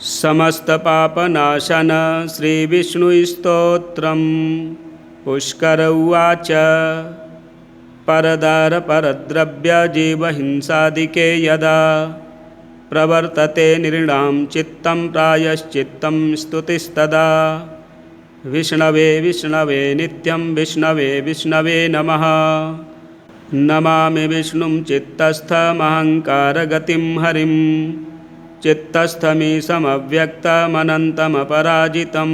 समस्तपापनाशन श्रीविष्णुस्तोत्रम्। पुष्कर उवाच। परदारपरद्रव्यजीवहिंसादिके यदा प्रवर्तते नृणां चित्तं प्रायश्चित्तं स्तुतिस्तदा। विष्णवे विष्णवे नित्यं विष्णवे विष्णवे नमः। नमामि विष्णुं चित्तस्थमहङ्कारगतिं हरिं। चित्तस्थमीशमव्यक्तमनन्तमपराजितं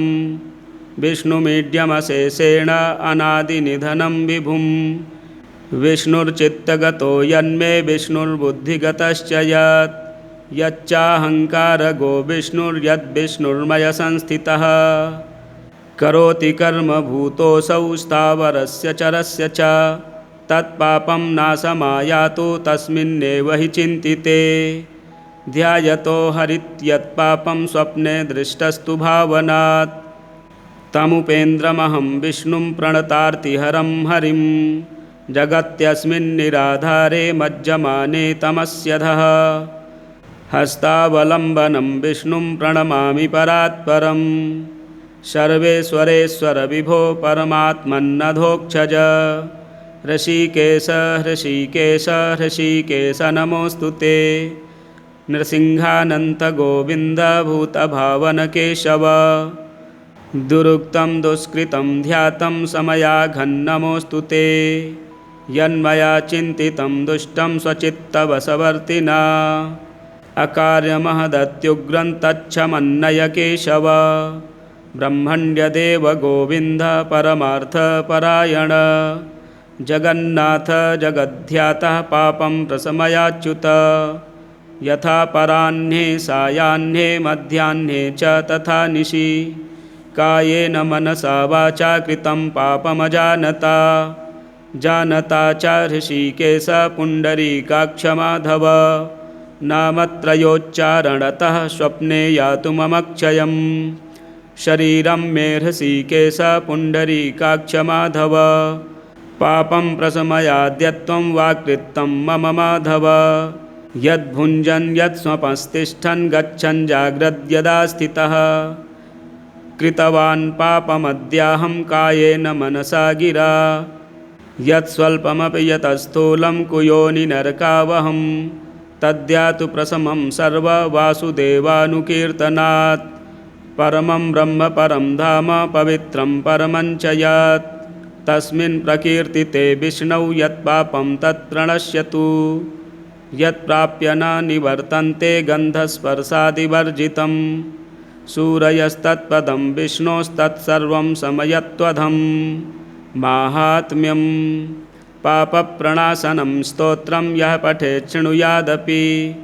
विष्णुमीड्यमशेषेण अनादिनिधनं विभुं। विष्णुर्चित्तगतो यन्मे विष्णुर्बुद्धिगतश्च यच्चाहङ्कारगो विष्णुर्यद्विष्णुर्मयसंस्थितः। करोति कर्म भूतोऽसौ स्थावरस्य चरस्य च तत्पापं नाशमायातु तस्मिन्नेव हि चिन्तिते। ध्यायतो हरित्यत्पापं स्वप्ने दृष्टस्तु भावनात् तमुपेन्द्रमहं विष्णुं प्रणतार्तिहरं हरिं। जगत्यस्मिन्निराधारे मज्जमाने तमस्यधः हस्तावलम्बनं विष्णुं प्रणमामि परात्परं। सर्वेश्वरेश्वर विभो परमात्मन्नधोक्षज। ऋषिकेश ऋषिकेश ऋषिकेश नमोऽस्तु ते। नृसिंहानन्त गोविन्द भूतभावन केशव। दुरुक्तं दुष्कृतं ध्यातं समयाघन्नमोऽस्तु ते। यन्मया चिन्तितं दुष्टं स्वचित्तवशवर्तिना अकार्यमहदत्युग्रं तच्छमन्नय केशव। ब्रह्मण्यदेव गोविन्द परमार्थपरायण। जगन्नाथ जगद्ध्यातः पापं प्रशमयाच्युत। यथा पराह्ने सायाह्ने मध्याह्ने च तथा निशि कायेन मनसा वाचा कृतं पापमजानता। जानता च ऋषिकेश पुण्डरीकाक्ष माधव। नामत्रयोच्चारणतः स्वप्ने यातु ममक्षयम्। शरीरं मे ऋषिकेश पुण्डरीकाक्ष माधव। पापं प्रशमयाद्यत्वं वाक्कृतं मम माधव। यद्भुञ्जन् यत्स्वपंस्तिष्ठन् गच्छन् जाग्रद्यदा स्थितः। कृतवान् पापमद्याहं कायेन मनसा गिरा। यत्स्वल्पमपि यतस्थूलं कुयोनिनरकावहं तद्यातु प्रशमं सर्ववासुदेवानुकीर्तनात्। परमं ब्रह्म परं धाम पवित्रं परमं च यत् तस्मिन् प्रकीर्तिते विष्णौ यत्पापं तत्प्रणश्यतु। यत्प्राप्य न निवर्तन्ते गन्धस्पर्शादिवर्जितं। सूरयस्तत्पदं विष्णोस्तत्सर्वं समयत्वधं। माहात्म्यं पापप्रणाशनं स्तोत्रं यः पठेत् शृणुयादपि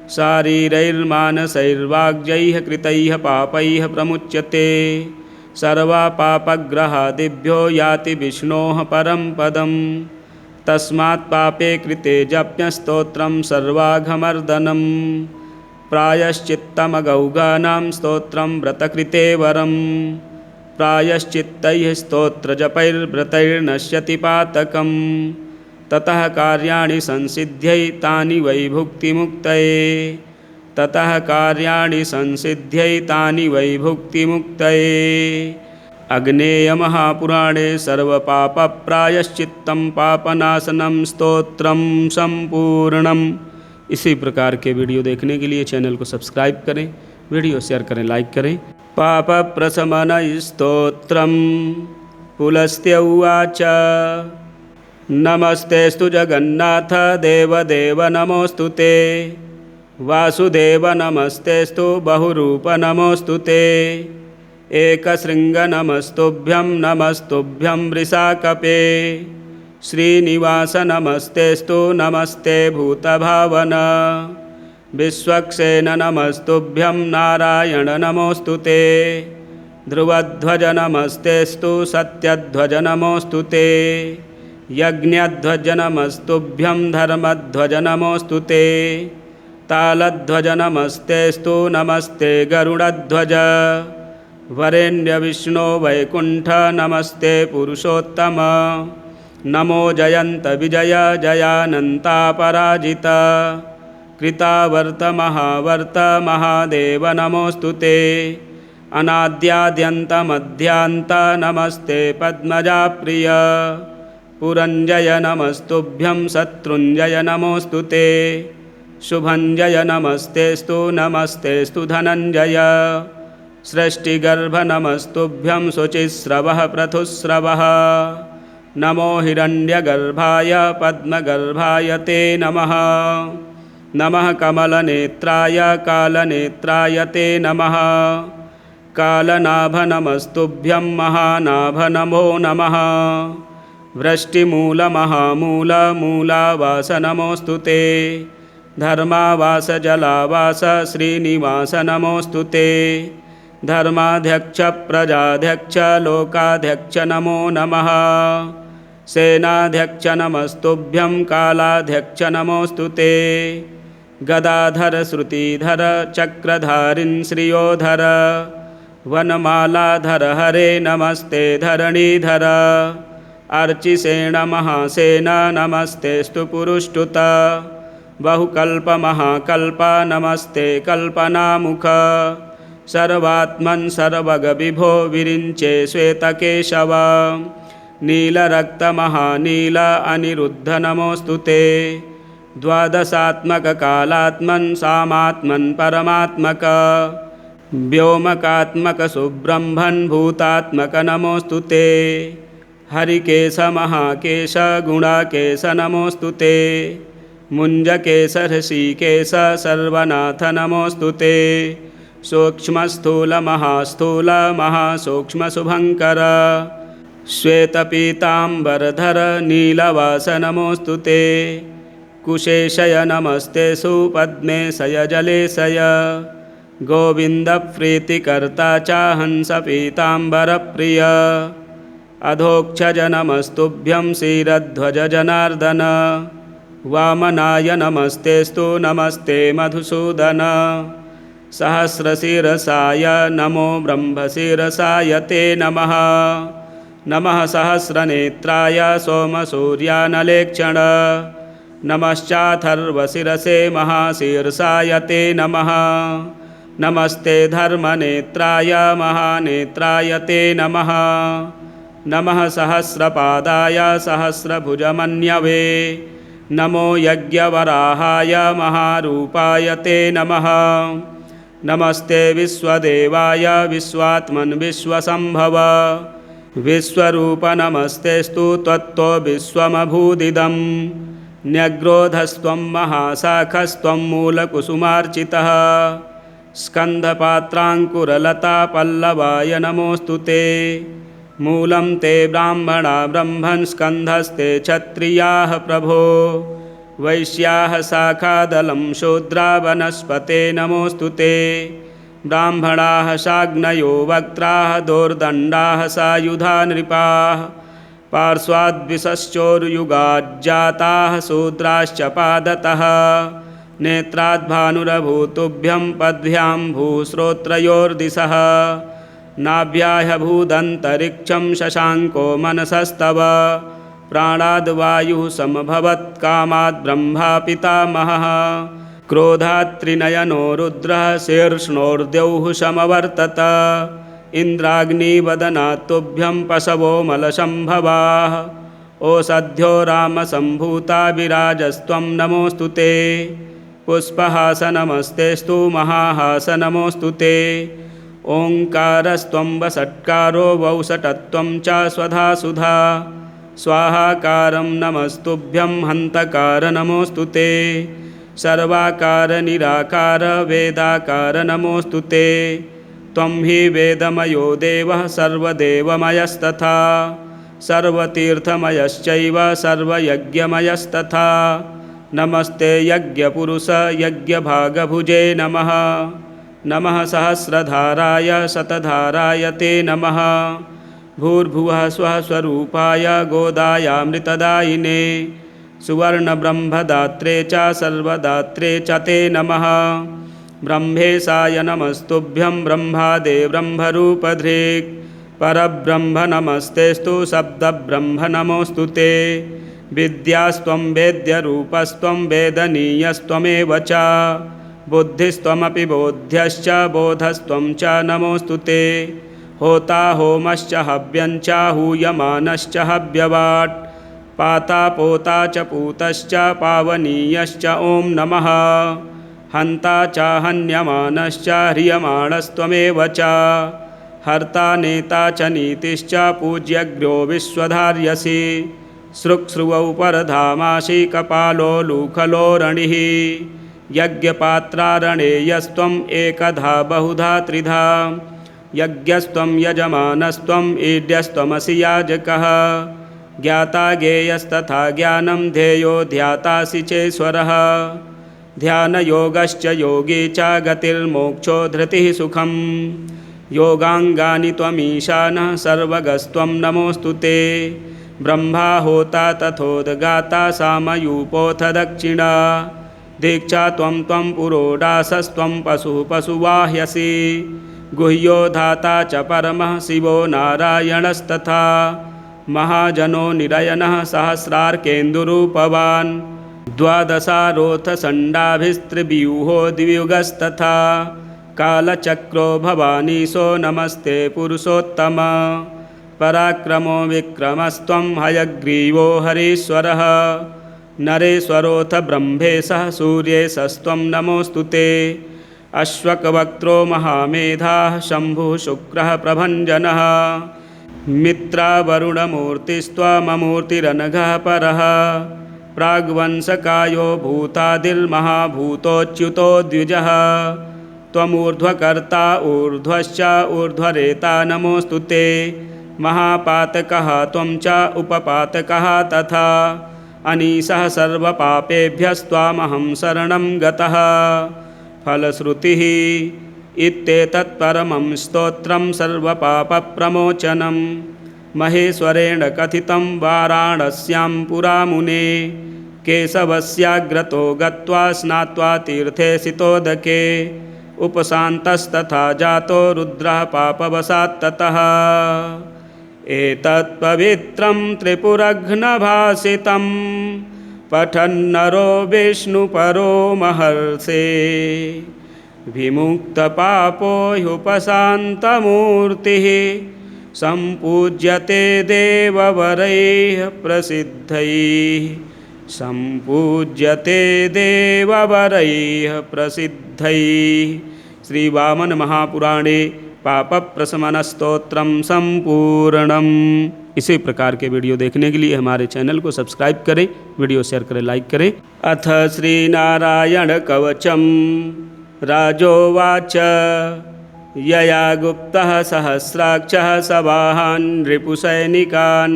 शारीरैर्मानसैर्वाग्यैः कृतैः पापैः प्रमुच्यते। सर्वपापग्रहादिभ्यो याति विष्णोः परं पदम्। तस्मात् पापे कृते जप्यस्तोत्रं सर्वाघमर्दनं। प्रायश्चित्तमगौगानां स्तोत्रं व्रतकृते वरं। प्रायश्चित्तैः स्तोत्रजपैर्व्रतैर्नश्यति पातकं। ततः कार्याणि संसिद्ध्यै तानि वै भुक्तिमुक्तये। ततः कार्याणि संसिद्ध्यै तानि वै भुक्तिमुक्तये। अग्नेयमहापुराणे सर्वपापप्रायश्चित्तं पापनाशनं स्तोत्रम संपूर्णम। इसी प्रकार के वीडियो देखने के लिए चैनल को सब्सक्राइब करें, वीडियो शेयर करें, लाइक करें। पापप्रशमन स्तोत्रम। पुलस्त्य उवाच। नमस्तेस्तु जगन्नाथ देवदेव नमोऽस्तु ते। वासुदेव नमस्तेस्तु बहुरूप नमोऽस्तु ते। एकशृङ्ग नमस्तुभ्यं नमस्तुभ्यं वृषाकपे। श्रीनिवास नमस्तेस्तु नमस्ते भूतभावन। विश्वक्सेन नमस्तुभ्यं नारायण नमोऽस्तु ते। ध्रुवध्वज नमस्तेस्तु सत्यध्वज नमोऽस्तु ते। यज्ञध्वज नमस्तुभ्यं धर्मध्वज नमोऽस्तु ते। तालध्वज नमस्तेस्तु नमस्ते गरुडध्वज। वरेण्य विष्णो वैकुण्ठ नमस्ते पुरुषोत्तम। नमो जयन्त विजय जयानन्तापराजित। कृतावर्त महावर्त महादेव नमोऽस्तु ते। अनाद्याद्यन्तमध्यान्त नमस्ते पद्मजाप्रिय। पुरञ्जय नमस्तुभ्यं शत्रुञ्जय नमोऽस्तु ते। शुभञ्जय नमस्तेस्तु नमस्तेस्तु धनञ्जय। सृष्टिगर्भ नमस्तुभ्यं शुचिस्रवः पृथुस्रवः। नमो हिरण्यगर्भाय पद्मगर्भाय ते नमः। नमः कमलनेत्राय कालनेत्राय ते नमः। कालनाभ नमस्तुभ्यं महानाभ नमो नमः। वृष्टिमूल महामूल मूलावास नमोऽस्तु ते। धर्मावास जलावास श्रीनिवास नमोऽस्तु ते। धर्माध्यक्ष प्रजाध्यक्ष लोकाध्यक्ष नमो नमः। सेनाध्यक्ष नमस्तुभ्यं कालाध्यक्ष नमोऽस्तु ते। गदाधर श्रुतिधर चक्रधारिन् श्रियोधर। वनमालाधर हरे नमस्ते धरणीधर। अर्चिसेन महासेन नमस्तेस्तु पुरुष्टुत। बहुकल्प महाकल्प नमस्ते कल्पनामुख। सर्वात्मन् सर्वगविभो विरिञ्चे श्वेतकेशव। नीलरक्त महानील अनिरुद्ध नमोऽस्तु ते। द्वादशात्मक कालात्मन् सामात्मन् परमात्मक। व्योमकात्मक सुब्रह्मन् भूतात्मक नमोऽस्तु ते। हरिकेश महाकेश गुणाकेश नमोऽस्तु ते। मुञ्जकेश ऋषिकेश सर्वनाथ नमोऽस्तु ते। सूक्ष्मस्थूल महास्थूल महासूक्ष्मशुभङ्कर। श्वेतपीताम्बरधर नीलवास नमोऽस्तु ते। कुशेशय नमस्तेषु पद्मेशय जलेशय। गोविन्दप्रीतिकर्ता च हंसपीताम्बरप्रिय। अधोक्षज नमस्तुभ्यं क्षीरध्वज जनार्दन। वामनाय नमस्तेस्तु नमस्ते मधुसूदन। सहस्रशिरसाय नमो ब्रह्मशिरसाय ते नमः। नमः सहस्रनेत्राय सोमसूर्यानलेक्षण। नमश्चाथर्वशिरसे महाशीर्षाय ते नमः। नमस्ते धर्मनेत्राय महानेत्राय ते नमः। नमः सहस्रपादाय सहस्रभुजमन्यवे। नमो यज्ञवराहाय महारूपाय ते नमः। नमस्ते विश्वदेवाय विश्वात्मन् विश्वसम्भव। विश्वरूप नमस्तेस्तु त्वत्तो विश्वमभूदिदं। न्यग्रोधस्त्वं महाशाखस्त्वं मूलकुसुमार्चितः। स्कन्धपात्राङ्कुरलता पल्लवाय नमोऽस्तु ते। मूलं ते ब्राह्मणा ब्रह्मन् स्कन्धस्ते क्षत्रियाः प्रभो। वैश्याः शाखादलं शूद्रा वनस्पते नमोऽस्तु ते। ब्राह्मणाः शाग्नयो वक्त्राः दोर्दण्डाः सायुधा नृपाः। पार्श्वाद्विषश्चोर्युगाज्जाताः शूद्राश्च पादतः। नेत्राद्भानुरभूतुभ्यं पद्भ्यां भूश्रोत्रयोर्दिशः। नाभ्याः भूदन्तरिक्षं शशाङ्को मनसस्तव। प्राणाद्वायुः समभवत् कामाद् ब्रह्मा पितामहः। क्रोधात् त्रिनयनो रुद्रः शीर्ष्णोर्द्यौः समवर्तत। इन्द्राग्निवदनात् तुभ्यं पशवो मलसम्भवाः। ओषध्यो रामसम्भूता विराजस्त्वं नमोऽस्तु ते। पुष्पहास नमस्तेस्तु महाहास नमोऽस्तु ते। ओङ्कारस्त्वं वषट्कारो वौषटत्वं च स्वधा सुधा। स्वाहाकारं नमस्तुभ्यं हन्तकार नमोऽस्तु ते। सर्वाकार निराकार वेदाकार नमोऽस्तु ते। त्वं हि वेदमयो देवः सर्वदेवमयस्तथा। सर्वतीर्थमयश्चैव सर्वयज्ञमयस्तथा। नमस्ते यज्ञपुरुष यज्ञभागभुजे नमः। नमः सहस्रधाराय शतधाराय ते नमः। भूर्भुवः स्वः स्वरूपाय गोदायामृतदायिने। सुवर्णब्रह्मदात्रे च सर्वदात्रे च ते नमः। ब्रह्मेशाय नमस्तुभ्यं ब्रह्मादे ब्रह्मरूपधृक्। परब्रह्म नमस्तेस्तु शब्दब्रह्म नमोऽस्तु ते। विद्यास्त्वं वेद्यरूपस्त्वं वेदनीयस्त्वमेव च बुद्धिस्त्वमपि बोध्यश्च बोधस्त्वं च नमोऽस्तु ते होता होमश्च हव्यञ्च हूयमानश्च हव्यवाट् पाता पोता च पूतश्च पावनीयश्च ॐ नमः हन्ता च हन्यमानश्च ह्रियमाणस्त्वमेव च हर्ता नेता च नीतिश्च पूज्यग्र्यो विश्वधार्यसि सृक्सृवौ परधामासि कपालो लूखलो रणिः यज्ञपात्रारणेयस्त्वम् एकधा बहुधा त्रिधा यज्ञस्त्वं यजमानस्त्वम् ईड्यस्त्वमसि याजकः ज्ञाता ज्ञेयस्तथा ज्ञानं ध्येयो ध्यातासि चेश्वरः ध्यानयोगश्च योगी च गतिर्मोक्षो धृतिः सुखम् योगाङ्गानि त्वमीशानः सर्वगस्त्वं नमोऽस्तु ते ब्रह्मा होता तथोद्गाता सामयूपोऽथ दक्षिणा दीक्षा त्वं पुरोडासस्त्वं पशुः पशुवाह्यसि गुह्यो धाता च परमः शिवो नारायणस्तथा महाजनो निरयनः सहस्रार्केन्दुरूपवान् द्वादशारोऽथ षण्डाभिस्त्रिव्यूहो द्वियुगस्तथा कालचक्रो भवानीशो नमस्ते पुरुषोत्तम पराक्रमो विक्रमस्त्वं हयग्रीवो हरीश्वरः नरेश्वरोऽथ ब्रह्मेशः सूर्येशस्त्वं नमोऽस्तु ते अश्वकवक्त्रो महामेधाः शम्भुः शुक्रः प्रभञ्जनः मित्रावरुणमूर्तिस्त्वममूर्तिरनघः परः प्राग्वंशकायो भूतादिर्महाभूतोच्युतो द्विजः त्वमूर्ध्वकर्ता ऊर्ध्वश्च ऊर्ध्वरेता नमोऽस्तु ते महापातकः त्वं च उपपातकः तथा अनीशः सर्वपापेभ्यस्त्वामहं शरणं गतः फलश्रुतिः इत्येतत्परमं स्तोत्रं सर्वपापप्रमोचनं महेश्वरेण कथितं वाराणस्यां पुरामुने केशवस्याग्रतो गत्वा स्नात्वा तीर्थे सितोदके उपशान्तस्तथा जातो रुद्रः पापवशात् ततः एतत्पवित्रं त्रिपुरघ्नभासितं पठन्नरो विष्णुपरो महर्षे विमुक्तपापो ह्युपशान्तमूर्तिः सम्पूज्यते देववरैः प्रसिद्धैः सम्पूज्यते देववरैः प्रसिद्धैः। श्री वामन महापुराणे पाप प्रशमन स्तोत्रम संपूर्णम। इसी प्रकार के वीडियो देखने के लिए हमारे चैनल को सब्सक्राइब करें, वीडियो शेयर करें, लाइक करें। अथ श्री नारायण कवचम राजोवाच यया गुप्तः सहस्राक्षः सवाहान् रिपुसैनिकान्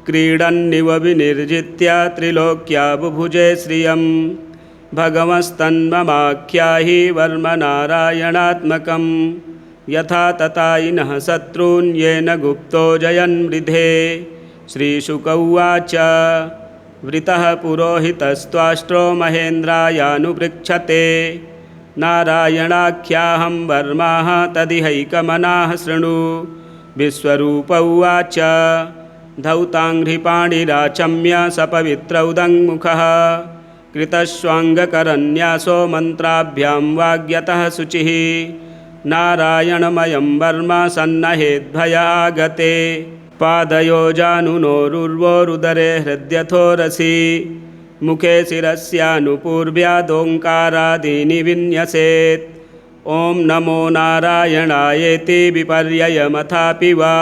क्रीडन्निव विनिर्जित्य त्रिलोक्या बुभुजे श्रियं भगवस्तन्ममाख्याहि वर्म नारायणात्मकं यथा तथायिनः शत्रून् येन गुप्तो जयन्मृधे। श्रीशुक उवाच वृतः पुरोहितस्त्वाष्ट्रो महेन्द्रायानुपृच्छते नारायणाख्याहं वर्माः तदिहैकमनाः शृणु। विश्वरूप उवाच धौताङ्घ्रिपाणिराचम्य सपवित्रौदङ्मुखः कृतश्वाङ्गकरन्यासो मन्त्राभ्यां वाग्यतः शुचिः नारायणमयं वर्मा सन्नहेद्भयागते पादयो जानुनोरुर्वोरुदरे हृद्यथोरसि मुखे शिरस्यानुपूर्व्यादोङ्कारादीनि विन्यसेत्। ॐ नमो नारायणायेति विपर्ययमथापि वा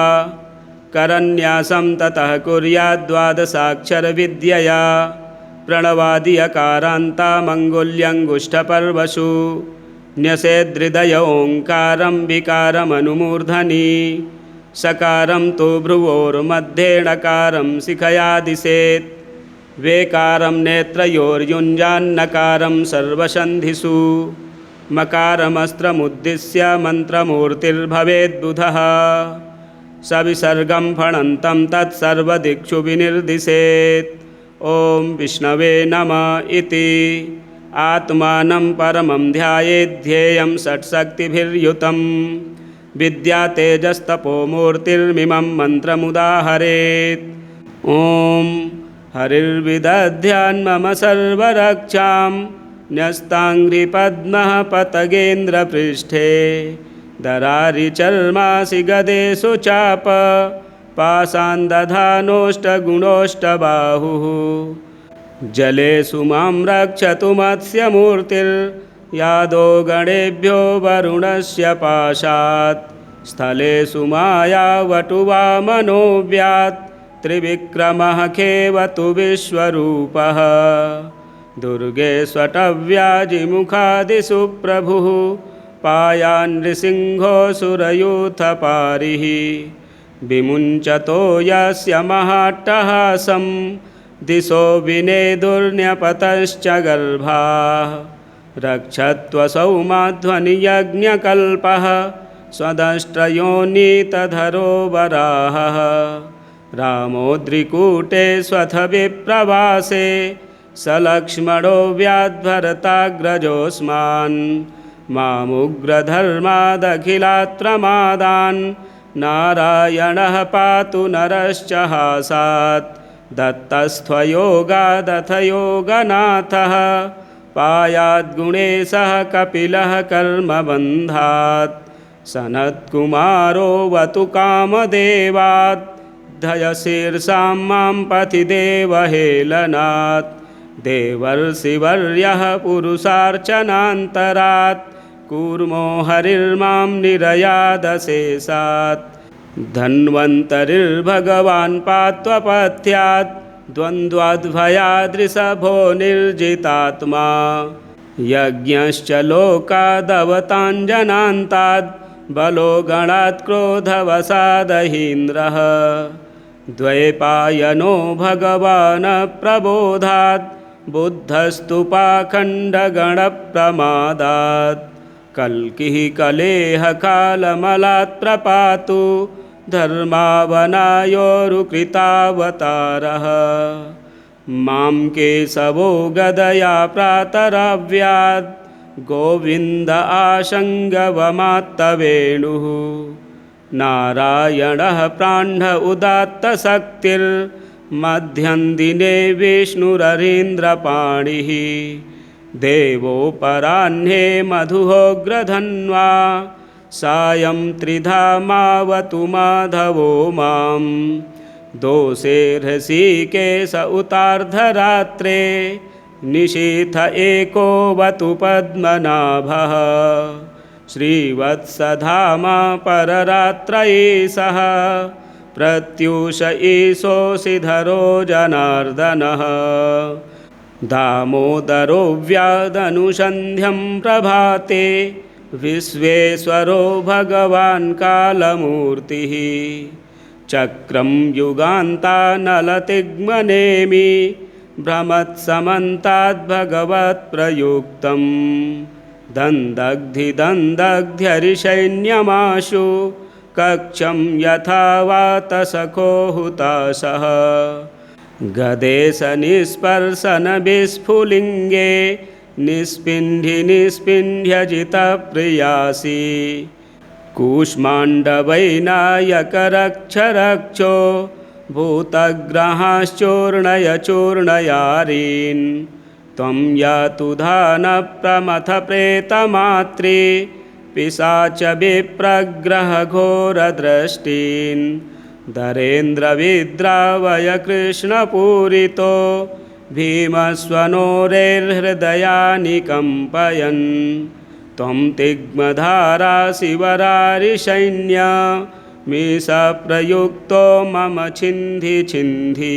करन्यासं ततः कुर्याद्द्वादशाक्षरविद्यया प्रणवादि अकारान्ता मङ्गुल्यङ्गुष्ठपर्वसु न्यसेदृदय ओङ्कारं विकारमनुमूर्धनि सकारं तु भ्रुवोर्मध्ये णकारं शिखयादिशेत् वेकारं नेत्रयोर्युञ्जान्नकारं सर्वसन्धिषु मकारमस्त्रमुद्दिश्य मन्त्रमूर्तिर्भवेद्बुधः सविसर्गं फणन्तं तत्सर्वदिक्षु विनिर्दिशेत्। ॐ विष्णवे नमः इति आत्मानं परमं ध्यायेद्धेयं षट्शक्तिभिर्युतं विद्यातेजस्तपोमूर्तिर्मिमं मन्त्रमुदाहरेत्। ॐ हरिर्विदध्यान्मम सर्वरक्षां न्यस्ताङ्घ्रिपद्मः पतगेन्द्रपृष्ठे दरारिचर्मासि गदेषु चाप पाषाणदधानोऽष्टगुणोऽष्टबाहुः जलेषु मां रक्षतु मत्स्यमूर्तिर्यादो गणेभ्यो वरुणस्य पाशात् स्थलेषु मायावटुवामनोऽव्यात् त्रिविक्रमः खेवतु विश्वरूपः दुर्गे स्वटव्याजिमुखादिषु प्रभुः पायान् नृसिंहोऽसुरयूथपारिः विमुञ्चतो यस्य महाट्टहासं दिशो विनेदुर्न्यपतश्च गर्भाः रक्षत्वसौ माध्वनियज्ञकल्पः स्वदष्ट्रयोनीतधरो वराहः रामोद्रिकूटे स्वथ विप्रवासे सलक्ष्मणो व्याद्भरताग्रजोऽस्मान् मामुग्रधर्मादखिलात् प्रमादान् नारायणः पातु नरश्च हासात् दत्तस्त्वयोगादथ योगनाथः पायाद्गुणेशः कपिलः कर्मबन्धात् सनत्कुमारो वतु कामदेवात् धयशीर्षां मां पथिदेवहेलनात् देवर्षिवर्यः पुरुषार्चनान्तरात् कूर्मो हरिर्मां निरयादशेषात् धन्वन्तरिर्भगवान् पात्वपथ्यात् द्वन्द्वाद्भयादृषभो निर्जितात्मा यज्ञश्च लोकादवताञ्जनान्ताद् बलो गणात् क्रोधवसादहीन्द्रः द्वैपायनो भगवान् प्रबोधात् बुद्धस्तु पाखण्डगणप्रमादात् कल्किः कलेहकालमलात् प्रपातु धर्मावनायोरुकृतावतारः मां केशवो गदया प्रातराव्यात् गोविन्द आशङ्गवमात्तवेणुः नारायणः प्राण्ढ उदात्तशक्तिर्मध्यं दिने विष्णुररीन्द्रपाणिः देवोपराह्ने मधुहोग्रधन्वा सायं त्रिधामावतु माधवो मां दोषेर्हृषीकेश उतार्धरात्रे निशीथ एकोऽवतु पद्मनाभः श्रीवत्सधामा पररात्रयीशः प्रत्यूष ईशोऽसिधरो जनार्दनः दामोदरो व्यादनुसन्ध्यं प्रभाते विश्वेश्वरो भगवान् कालमूर्तिः चक्रं युगान्तानलतिग्मनेमि भ्रमत्समन्ताद्भगवत्प्रयुक्तं दन्दग्ध्यरिसैन्यमाशु कक्षं यथा वातसखो हुताशः गदेश निस्पर्शन विस्फुलिङ्गे निस्पिण्ढ्यजितप्रियासि कूष्माण्डवैनायकरक्षरक्षो भूतग्रहाश्चूर्णय चूर्णयारीन् त्वं यातु धानप्रमथ प्रेतमात्रे पिशाच विप्रग्रहघोरदृष्टीन् धरेन्द्रविद्रावय कृष्णपूरितो भीमस्वनोरेर्हृदयानि कम्पयन् त्वं तिग्मधारा शिवरारिसैन्य मीशप्रयुक्तो मम छिन्धि छिन्धि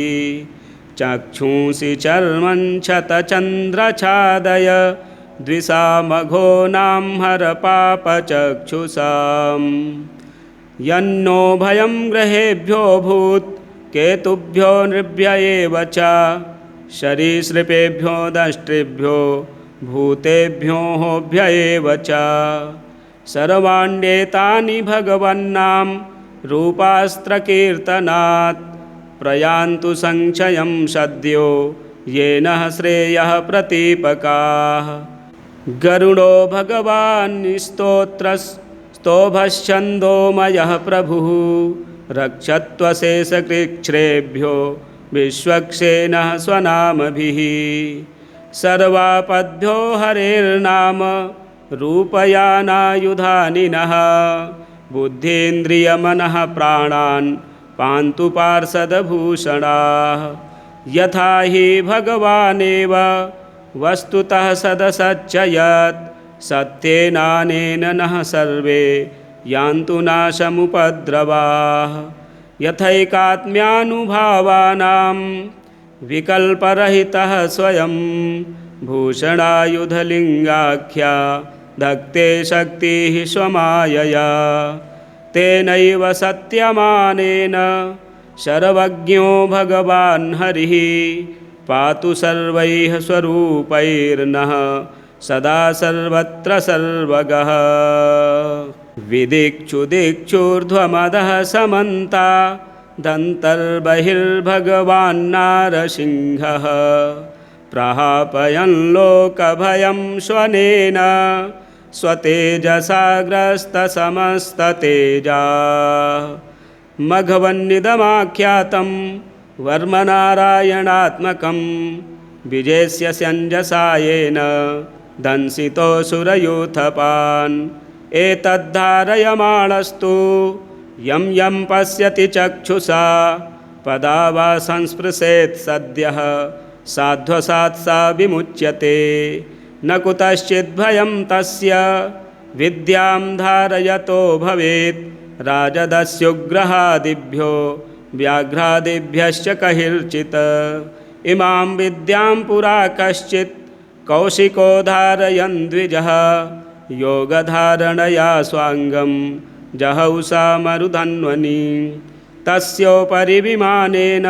चक्षुंसि चर्मं क्षतचन्द्रछादय द्विषामघोनां हर पापचक्षुषाम् यन्नो भयं ग्रहेभ्यो भूत् केतुभ्यो नृभ्य एव च सरीसृपेभ्यो दष्ट्रेभ्यो भूतेभ्यो एव च सर्वाण्येतानि भगवन्नाम रूपास्त्रकीर्तनात् प्रयान्तु संक्षयं सद्यो येन श्रेयः प्रतीपकाः गरुडो भगवान् स्तोभश्छन्दोमयः प्रभुः रक्षत्वशेषकृच्छ्रेभ्यो विश्वक्सेनः स्वनामभिः सर्वापद्यो हरेर्नाम रूपयानायुधानि नः बुद्धीन्द्रियमनः प्राणान् पान्तु पार्षदभूषणाः यथा हि भगवानेव वस्तुतः सदसच्च यत् सत्येनानेन नः सर्वे यान्तु नाशमुपद्रवाः यथैकात्म्यानुभावानां विकल्परहितः स्वयं भूषणायुधलिङ्गाख्या धत्ते शक्तिः स्वमायया तेनैव सत्यमानेन सर्वज्ञो भगवान् हरिः पातु सर्वैः स्वरूपैर्नः सदा सर्वत्र सर्वगः विदिक्षुदिक्षूर्ध्वमदः समन्ता दन्तर्बहिर्भगवान्नारसिंहः प्रहापयन् लोकभयं स्वनेन स्वतेजसाग्रस्तसमस्ततेजा मघवन्निदमाख्यातं वर्मनारायणात्मकं विजेस्य सञ्जसायेन दंसितोऽसुरयूथपान् एतद्धारयमाणस्तु यं यं पश्यति चक्षुषा पदा वा संस्पृशेत् सद्यः साध्वसात् सा विमुच्यते न कुतश्चिद्भयं तस्य विद्यां धारयतो भवेत् राजदस्युग्रहादिभ्यो व्याघ्रादिभ्यश्च कहिर्चित् इमां विद्यां पुरा कश्चित् कौशिको धारयन् द्विजः योगधारणया स्वाङ्गं जहौषा मरुधन्वनि तस्योपरि विमानेन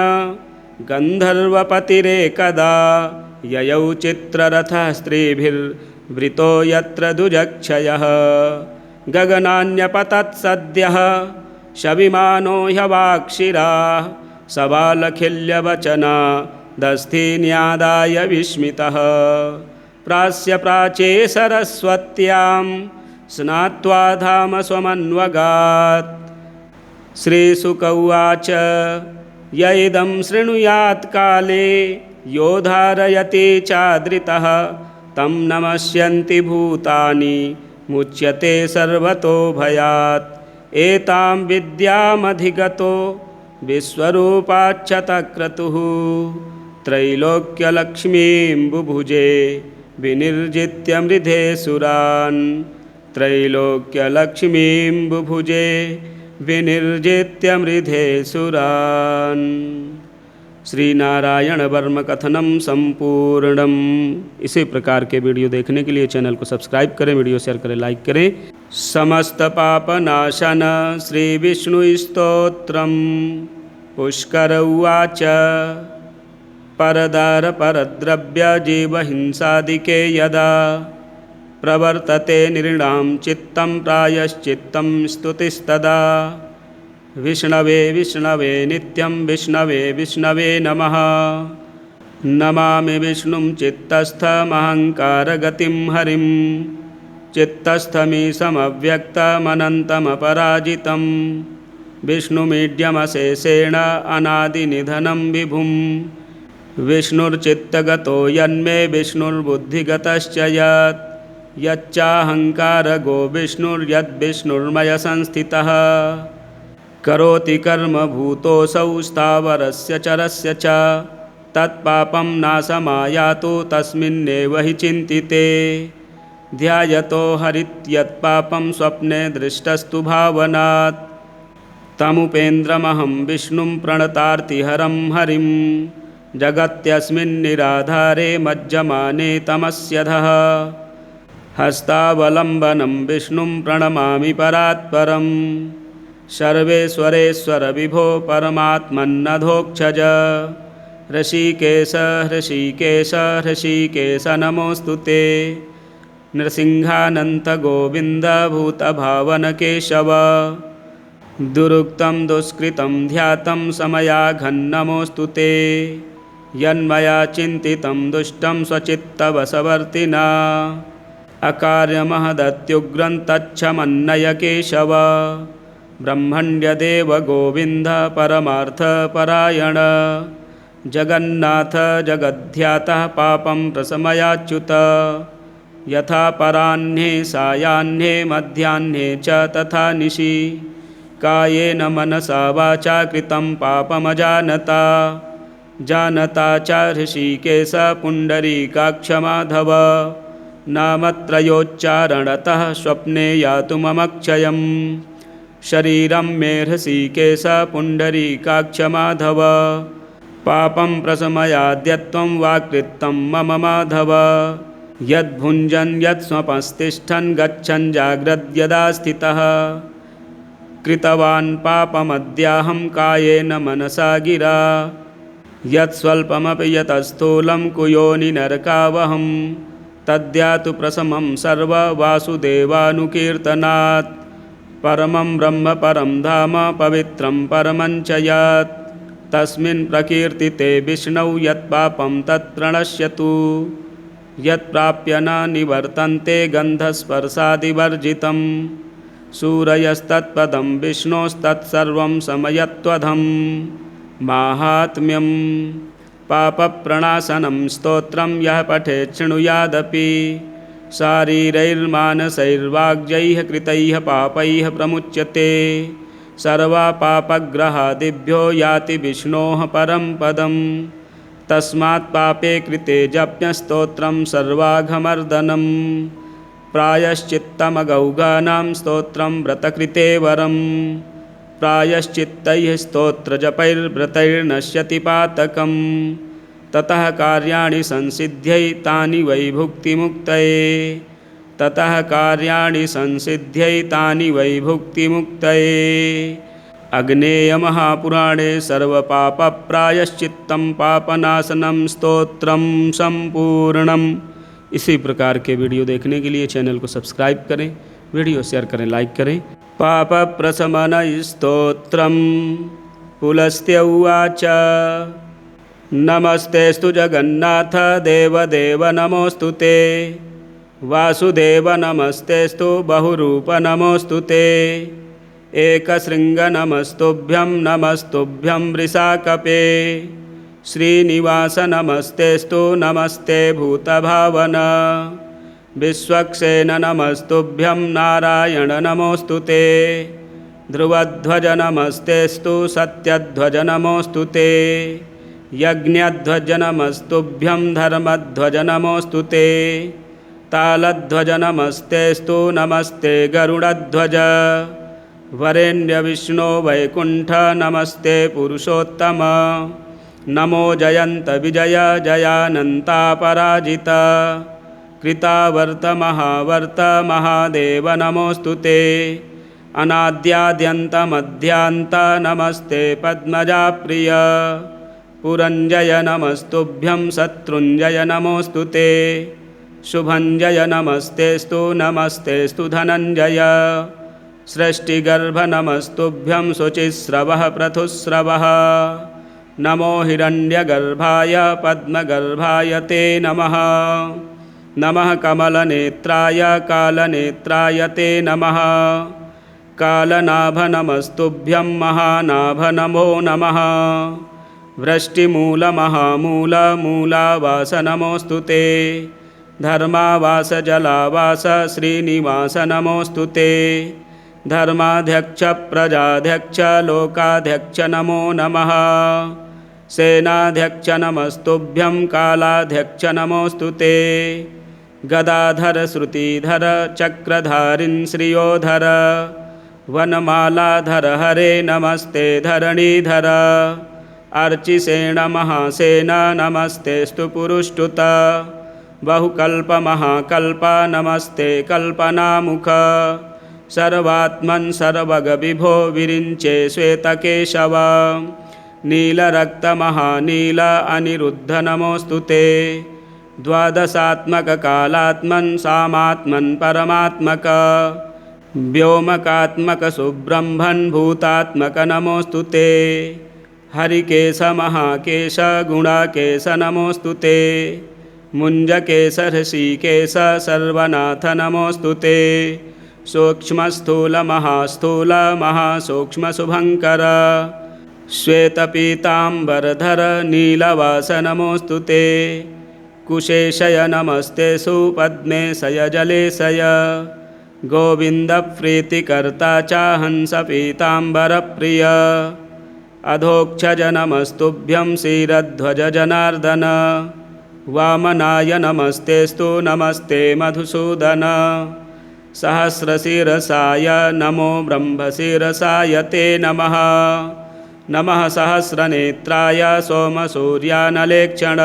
गन्धर्वपतिरेकदा ययौ चित्ररथः स्त्रीभिर्वृतो यत्र दुजक्षयः गगनान्यपतत् सद्यः शविमानो ह्यवाक्षिराः सबालखिल्यवचना दस्थिन्यादाय विस्मितः प्रास्य प्राचे सरस्वत्यां स्नात्वा धाम स्वमन्वगात् श्रीशुक उवाच य इदं शृणुयात् काले यो धारयति चादृतः तं नमस्यन्ति भूतानि मुच्यते सर्वतो भयात् एतां विद्यामधिगतो विश्वरूपाच्छतक्रतुः त्रैलोक्यलक्ष्मीं बुभुजे विनिर्जित्य मृधे सुरान् त्रैलोक्यलक्ष्मीं बुभुजे विनिर्जित्य मृधे सुरान्। श्री नारायण वर्म कथनम संपूर्णम। इसी प्रकार के वीडियो देखने के लिए चैनल को सब्सक्राइब करें, वीडियो शेयर करें, लाइक करें। समस्त पाप नाशन श्री विष्णु स्तोत्रम। पुष्कर उवाच परदार परद्रव्य जीव हिंसादिके यदा प्रवर्तते नृणां चित्तं प्रायश्चित्तं स्तुतिस्तदा विष्णवे विष्णवे नित्यं विष्णवे विष्णवे नमः। नमामि विष्णुं चित्तस्थमहङ्कारगतिं हरिं चित्तस्थमीशमव्यक्तमनन्तमपराजितं विष्णुमीड्यमशेषेण अनादिनिधनं विभुं विष्णुर्चित्तगतो यन्मे विष्णुर्बुद्धिगतश्च यत् यच्चाहङ्कारगो विष्णुर्यद्विष्णुर्मय संस्थितः करोति कर्म भूतोऽसौ स्थावरस्य चरस्य च तत्पापं नाशमायातु तस्मिन्नेव हि चिन्तिते ध्यायतो हरित्यत्पापं स्वप्ने दृष्टस्तु भावनात् तमुपेन्द्रमहं विष्णुं प्रणतार्तिहरं हरिं जगत्यस्मिन्निराधारे मज्जमाने तमस्यधः हस्तावलम्बनं विष्णुं प्रणमामि परात्परम् सर्वेश्वरेश्वर विभो परमात्मन्नधोक्षज ऋषिकेश ऋषिकेश ऋषिकेश नमोऽस्तु ते नृसिंहानन्त गोविन्द भूतभावन केशव दुरुक्तं दुष्कृतं ध्यातं समयाघन्नमोऽस्तु ते यन्मया चिन्तितं दुष्टं स्वचित्तवशवर्तिना अकार्यमहदत्युग्रं तच्छमन्नय केशव ब्रह्मण्यदेव गोविन्द परमार्थपरायण जगन्नाथ जगद्ध्यातः पापं प्रशमयाच्युत। यथा पराह्ने सायाह्ने मध्याह्ने च तथा निशि कायेन मनसा वाचा कृतं पापमजानता। जानता च ऋषिकेश पुण्डरीकाक्ष माधव नामत्रयोच्चारणतः स्वप्ने यातुममक्षयम्। शरीरं मे ऋषिकेश पुण्डरीकाक्ष माधव पापं प्रशमयाद्यत्वं वाक्कृतं मम माधव। यद्भुञ्जन् यत्स्वपस्तिष्ठन् गच्छन् जाग्रद्यदा स्थितः कृतवान् पापमद्याहं कायेन मनसा गिरा। यत्स्वल्पमपि यतस्थूलं कुयोनिनरकावहं तद्यातु प्रशमं सर्ववासुदेवानुकीर्तनात्। परमं ब्रह्म परं धाम पवित्रं परमं च यत् तस्मिन् प्रकीर्तिते विष्णौ यत्पापं तत्प्रणश्यतु। यत्प्राप्य न निवर्तन्ते गन्धस्पर्शादिवर्जितं सूरयस्तत्पदं विष्णोस्तत्सर्वं समयत्वधं। माहात्म्यं पापप्रणाशनं स्तोत्रं यः पठेत् शृणुयादपि शारीरैर्मानसैर्वाग्यैः कृतैः पापैः प्रमुच्यते। सर्वपापग्रहादिभ्यो याति विष्णोः परं पदं। तस्मात् पापे कृते जप्यस्तोत्रं सर्वाघमर्दनं। प्रायश्चित्तमगौगानां स्तोत्रं व्रतकृते वरं। प्रायश्चित्तैः स्तोत्रजपैर्व्रतैर्नश्यति पातकं। ततः कार्याणि संसिद्ध्यै तानि वै भुक्तिमुक्तये। ततः कार्याणि संसिद्ध्यै तानि वै भुक्तिमुक्तये। अग्नेयमहापुराणे सर्वपापप्रायश्चित्तं पापनाशनं स्तोत्रम संपूर्णम। इसी प्रकार के वीडियो देखने के लिए चैनल को सब्सक्राइब करें, वीडियो शेयर करें, लाइक करें। पाप प्रशमन स्तोत्रम। पुलस्त्य उवाच नमस्तेस्तु जगन्नाथ देवदेव नमोऽस्तु ते। वासुदेव नमस्तेस्तु बहुरूप नमोऽस्तु ते। एकशृङ्ग नमस्तुभ्यं नमस्तुभ्यं वृषाकपे। श्रीनिवास नमस्तेस्तु नमस्ते भूतभावन। विश्वक्सेन नमस्तुभ्यं नारायण नमोऽस्तु ते। ध्रुवध्वज नमस्तेस्तु सत्यध्वज नमोऽस्तु ते। यज्ञध्वज नमस्तुभ्यं धर्मध्वज नमोऽस्तु ते। तालध्वज नमस्तेस्तु नमस्ते गरुडध्वज। वरेण्यविष्णो वैकुण्ठ नमस्ते पुरुषोत्तम। नमो जयन्त विजय जयानन्तापराजित। कृतावर्त महावर्त महादेव नमोऽस्तु ते। अनाद्याद्यन्तमध्यान्त नमस्ते पद्मजाप्रिय। पुरञ्जय नमस्तुभ्यं शत्रुञ्जय नमोऽस्तु ते। शुभञ्जय नमस्तेस्तु नमस्तेस्तु धनञ्जय। सृष्टिगर्भ नमस्तुभ्यं शुचिस्रवः पृथुस्रवः। नमो हिरण्यगर्भाय पद्मगर्भाय ते नमः। नमः कमलनेत्राय कालनेत्राय ते नमः। कालनाभ नमस्तुभ्यं महानाभ नमो नमः। वृष्टिमूलमहामूल मूलावास नमोऽस्तु ते। धर्मावास जलावास श्रीनिवास नमोऽस्तु ते। धर्माध्यक्ष प्रजाध्यक्ष लोकाध्यक्ष नमो नमः। सेनाध्यक्ष नमस्तुभ्यं कालाध्यक्ष नमोऽस्तु ते। गदाधर श्रुतिधर चक्रधारिन् श्रियोधर। वनमालाधर हरे नमस्ते धरणीधर। अर्चिसेन महासेन नमस्तेस्तु पुरुष्टुत। बहुकल्प महाकल्प नमस्ते कल्पनामुख। सर्वात्मन् सर्वगविभो विरिञ्चे श्वेतकेशव। नीलरक्त महानील अनिरुद्ध नमोऽस्तु ते। द्वादशात्मक कालात्मन् सामात्मन् परमात्मक। व्योमकात्मक सुब्रह्मन् भूतात्मक नमोऽस्तु ते। हरिकेश महाकेश गुणाकेश नमोऽस्तु ते। मुञ्जकेश ऋषिकेश सर्वनाथ नमोऽस्तु ते। सूक्ष्मस्थूल महास्थूल महासूक्ष्म शुभङ्कर। श्वेतपीताम्बरधर नीलवास नमोऽस्तु ते। कुशेशय नमस्ते सुपद्मे शय जलेशय। गोविन्दप्रीतिकर्ता च हंसपीताम्बरप्रिय। अधोक्षज नमस्तुभ्यं क्षीरध्वज जनार्दन। वामनाय नमस्तेस्तु नमस्ते मधुसूदन। सहस्रशिरसाय नमो ब्रह्मशिरसाय ते नमः। नमः सहस्रनेत्राय सोमसूर्यानलेक्षण।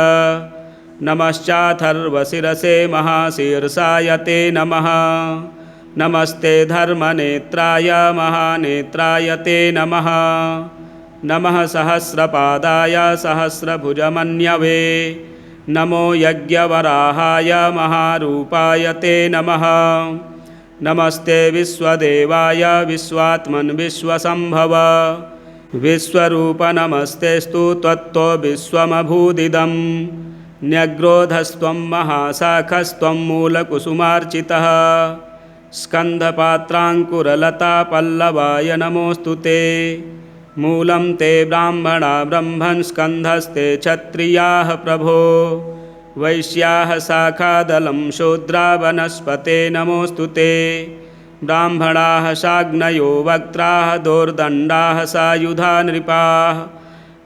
नमश्चाथर्वशिरसे महाशीर्षाय ते नमः। नमस्ते धर्मनेत्राय महानेत्राय ते नमः। नमः सहस्रपादाय सहस्रभुजमन्यवे। नमो यज्ञवराहाय महारूपाय ते नमः। नमस्ते विश्वदेवाय विश्वात्मन् विश्वसंभव। विश्वरूप नमस्तेस्तु त्वत्तो विश्वमभूदिदं। न्यग्रोधस्त्वं महाशाखस्त्वं मूलकुसुमार्चितः। स्कन्धपात्राङ्कुरलतापल्लवाय नमोऽस्तु ते। मूलं ते ब्राह्मणा ब्रह्मन् स्कन्धस्ते क्षत्रियाः प्रभो। वैश्याः शाखादलं शूद्रा वनस्पते नमोऽस्तु ते। ब्राह्मणाः शाग्नयो वक्त्राः दोर्दण्डाः सायुधा नृपाः।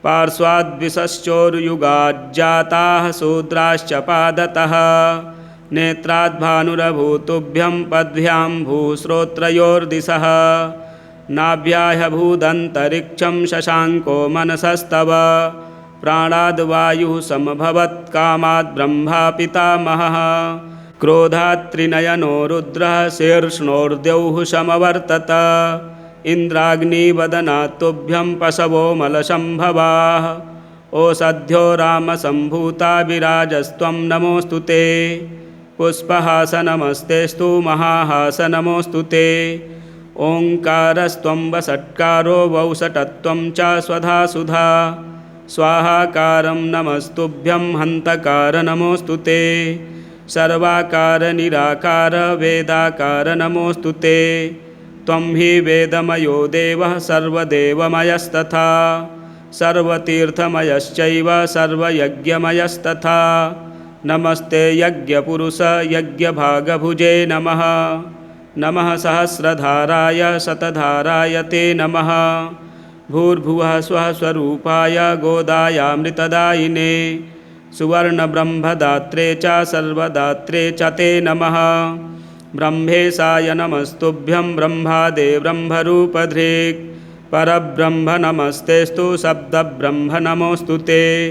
पार्श्वाद्विषश्चोर्युगाज्जाताः शूद्राश्च पादतः। नेत्राद्भानुरभूतुभ्यं पद्भ्यां भूश्रोत्रयोर्दिशः। नाभ्याह्यभूदन्तरिक्षं शशाङ्को मनसस्तव। प्राणाद्वायुः समभवत्कामाद् ब्रह्मा पितामहः। क्रोधात् त्रिनयनो रुद्रः शीर्ष्णोर्द्यौः समवर्तत। इन्द्राग्निवदनात् तुभ्यं पशवो मलसम्भवाः। ओषध्यो रामसम्भूता विराजस्त्वं नमोऽस्तु ते। पुष्पहासनमस्तेस्तु महाहासनमोऽस्तु ते। ओङ्कारस्त्वं वषट्कारो वौषटत्वं च स्वधा सुधा। स्वाहाकारं नमस्तुभ्यं हन्तकार नमोऽस्तु ते। सर्वाकार निराकार वेदाकार नमोऽस्तु ते। त्वं हि वेदमयो देवः सर्वदेवमयस्तथा। सर्वतीर्थमयश्चैव सर्वयज्ञमयस्तथा। नमस्ते यज्ञपुरुष यज्ञभागभुजे नमः। नमः सहस्रधाराय शतधाराय ते नमः। भूर्भुवः स्वः स्वरूपाय गोदायामृतदायिने। सुवर्णब्रह्मदात्रे च सर्वदात्रे च ते नमः। ब्रह्मेशाय नमस्तुभ्यं ब्रह्मादे ब्रह्मरूपधृक्। परब्रह्म नमस्तेस्तु शब्दब्रह्म नमोऽस्तु ते।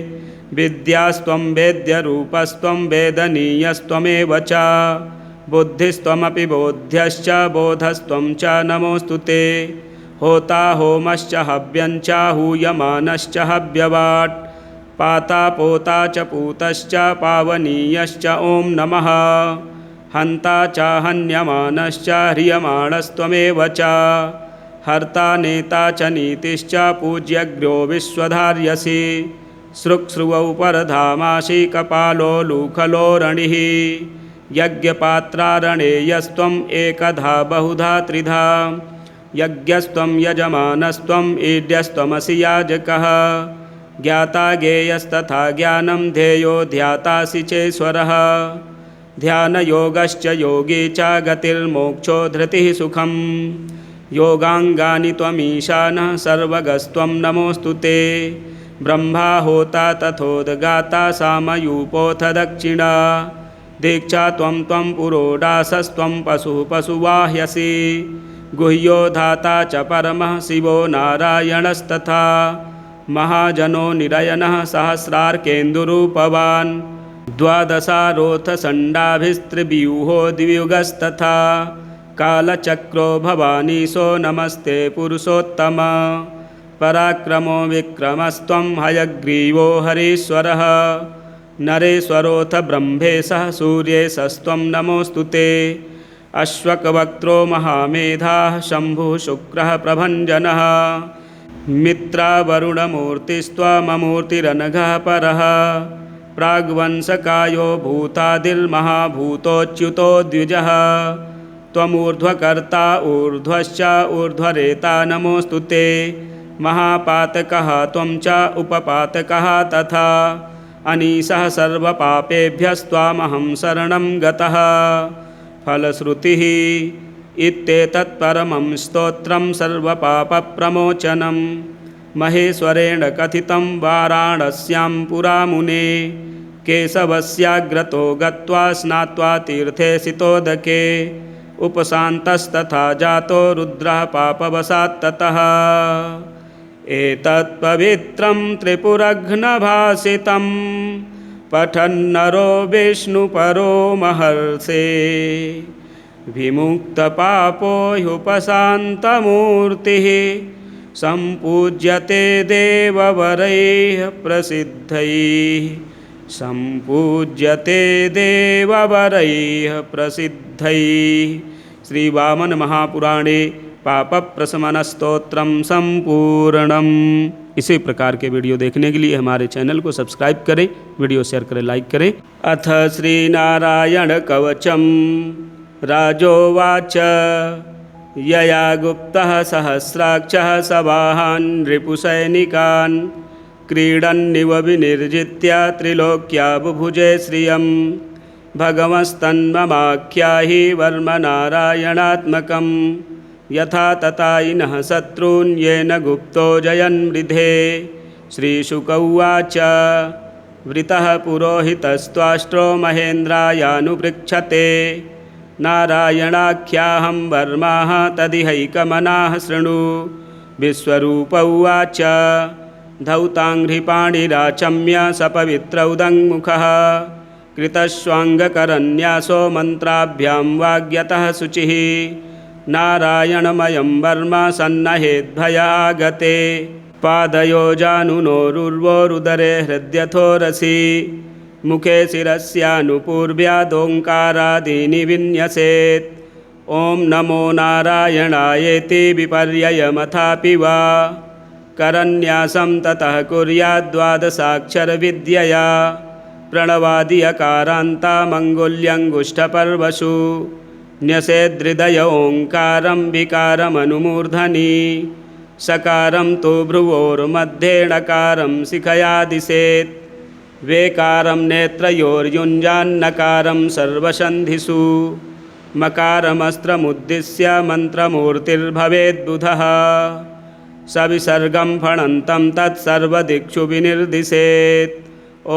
विद्यास्त्वं वेद्यरूपस्त्वं वेदनीयस्त्वमेव च। बुद्धिस्त्वमपि बोध्यश्च बोधस्त्वं च नमोऽस्तु ते। होता होमश्च हव्यञ्च हूयमानश्च हव्यवाट्। पाता पोता च पूतश्च पावनीयश्च ॐ नमः। हन्ता च हन्यमानश्च ह्रियमाणस्त्वमेव च। हर्ता नेता च नीतिश्च पूज्यग्र्यो विश्वधार्यसि। सृक्सृवौ परधामासि कपालो लूखलोरणिः। यज्ञपात्रारणेयस्त्वम् एकधा बहुधा त्रिधा। यज्ञस्त्वं यजमानस्त्वम् ईड्यस्त्वमसि याजकः। ज्ञाता ज्ञेयस्तथा ज्ञानं ध्येयो ध्यातासि चेश्वरः। ध्यानयोगश्च योगी च गतिर्मोक्षो धृतिः सुखम्। योगाङ्गानि त्वमीशानः सर्वगस्त्वं नमोऽस्तु ते। ब्रह्मा होता तथोद्गाता सामयूपोऽथ दक्षिणा। दीक्षा त्वं पुरोडासस्त्वं पशुः पशुवाह्यसि। गुह्यो धाता च परमः शिवो नारायणस्तथा। महाजनो निरयनः सहस्रार्केन्दुरूपवान्। द्वादशारोऽथ षण्डाभिस्त्रिव्यूहो द्वियुगस्तथा। कालचक्रो भवानीशो नमस्ते पुरुषोत्तम। पराक्रमो विक्रमस्त्वं हयग्रीवो हरीश्वरः। नरेश्वरोऽथ ब्रह्मेशः सूर्येशस्त्वं नमोऽस्तु ते। अश्वकवक्त्रो महामेधाः शम्भुः शुक्रः प्रभञ्जनः। मित्रावरुणमूर्तिस्त्वममूर्तिरनघः परः। प्राग्वंशकायो भूतादिर्महाभूतोच्युतो द्विजः। त्वमूर्ध्वकर्ता ऊर्ध्वश्च ऊर्ध्वरेता नमोऽस्तु ते। महापातकः त्वं च उपपातकः तथा अनीशः सर्वपापेभ्यस्त्वामहं शरणं गतः। फलश्रुतिः इत्येतत् परमं स्तोत्रं सर्वपापप्रमोचनं महेश्वरेण कथितं वाराणस्यां पुरा मुने। केशवस्याग्रतो गत्वा स्नात्वा तीर्थे सितोदके उपशान्तस्तथा जातो रुद्रः पापवशात् ततः। एतत् पवित्रं त्रिपुरघ्नभासितं पठन्नरो विष्णुपरो महर्षे विमुक्तपापो ह्युपशान्तमूर्तिः सम्पूज्यते देववरैः प्रसिद्धैः सम्पूज्यते देववरैः प्रसिद्धैः। श्री वामन महापुराणे पाप प्रशमन स्तोत्रम संपूर्णम। इसी प्रकार के वीडियो देखने के लिए हमारे चैनल को सब्सक्राइब करें, वीडियो शेयर करें, लाइक करें। अथ श्री नारायण कवचम। राजोवाच यया गुप्तः सहस्राक्षः सवाहान् रिपुसैनिकान् क्रीडन्निव विनिर्जित्य त्रिलोक्या बुभुजे श्रियं भगवस्तन्ममाख्याहि वर्म नारायणात्मकं यथा तथाइनः शत्रून् येन गुप्तो जयन् मृधे। श्रीशुक उवाच वृतः पुरोहितस्त्वाष्ट्रो महेन्द्रायानुपृच्छते नारायणाख्याहं वर्माः तदिहैकमनाः शृणु। विश्वरूप उवाच धौताङ्घ्रिपाणिराचम्य सपवित्रौदङ्मुखः कृतस्वाङ्गकरन्यासो मन्त्राभ्यां वाग्यतः शुचिः नारायणमयं वर्मा सन्नहेद्भयागते पादयो जानुनोरुर्वोरुदरे हृद्यथोरसि मुखे शिरस्यानुपूर्व्यादोङ्कारादीनि विन्यसेत्। ॐ नमो नारायणायेति विपर्ययमथापि वा करन्यासं ततः कुर्याद्द्वादशाक्षरविद्यया प्रणवादि अकारान्ता मङ्गुल्यङ्गुष्ठपर्वसु न्यसेदृदय ओङ्कारं विकारमनुमूर्धनि सकारं तु भ्रुवोर्मध्ये णकारं शिखयादिशेत् वेकारं नेत्रयोर्युञ्जान्नकारं सर्वसन्धिषु मकारमस्त्रमुद्दिश्य मन्त्रमूर्तिर्भवेद्बुधः सविसर्गं फणन्तं तत्सर्वदिक्षु विनिर्दिशेत्।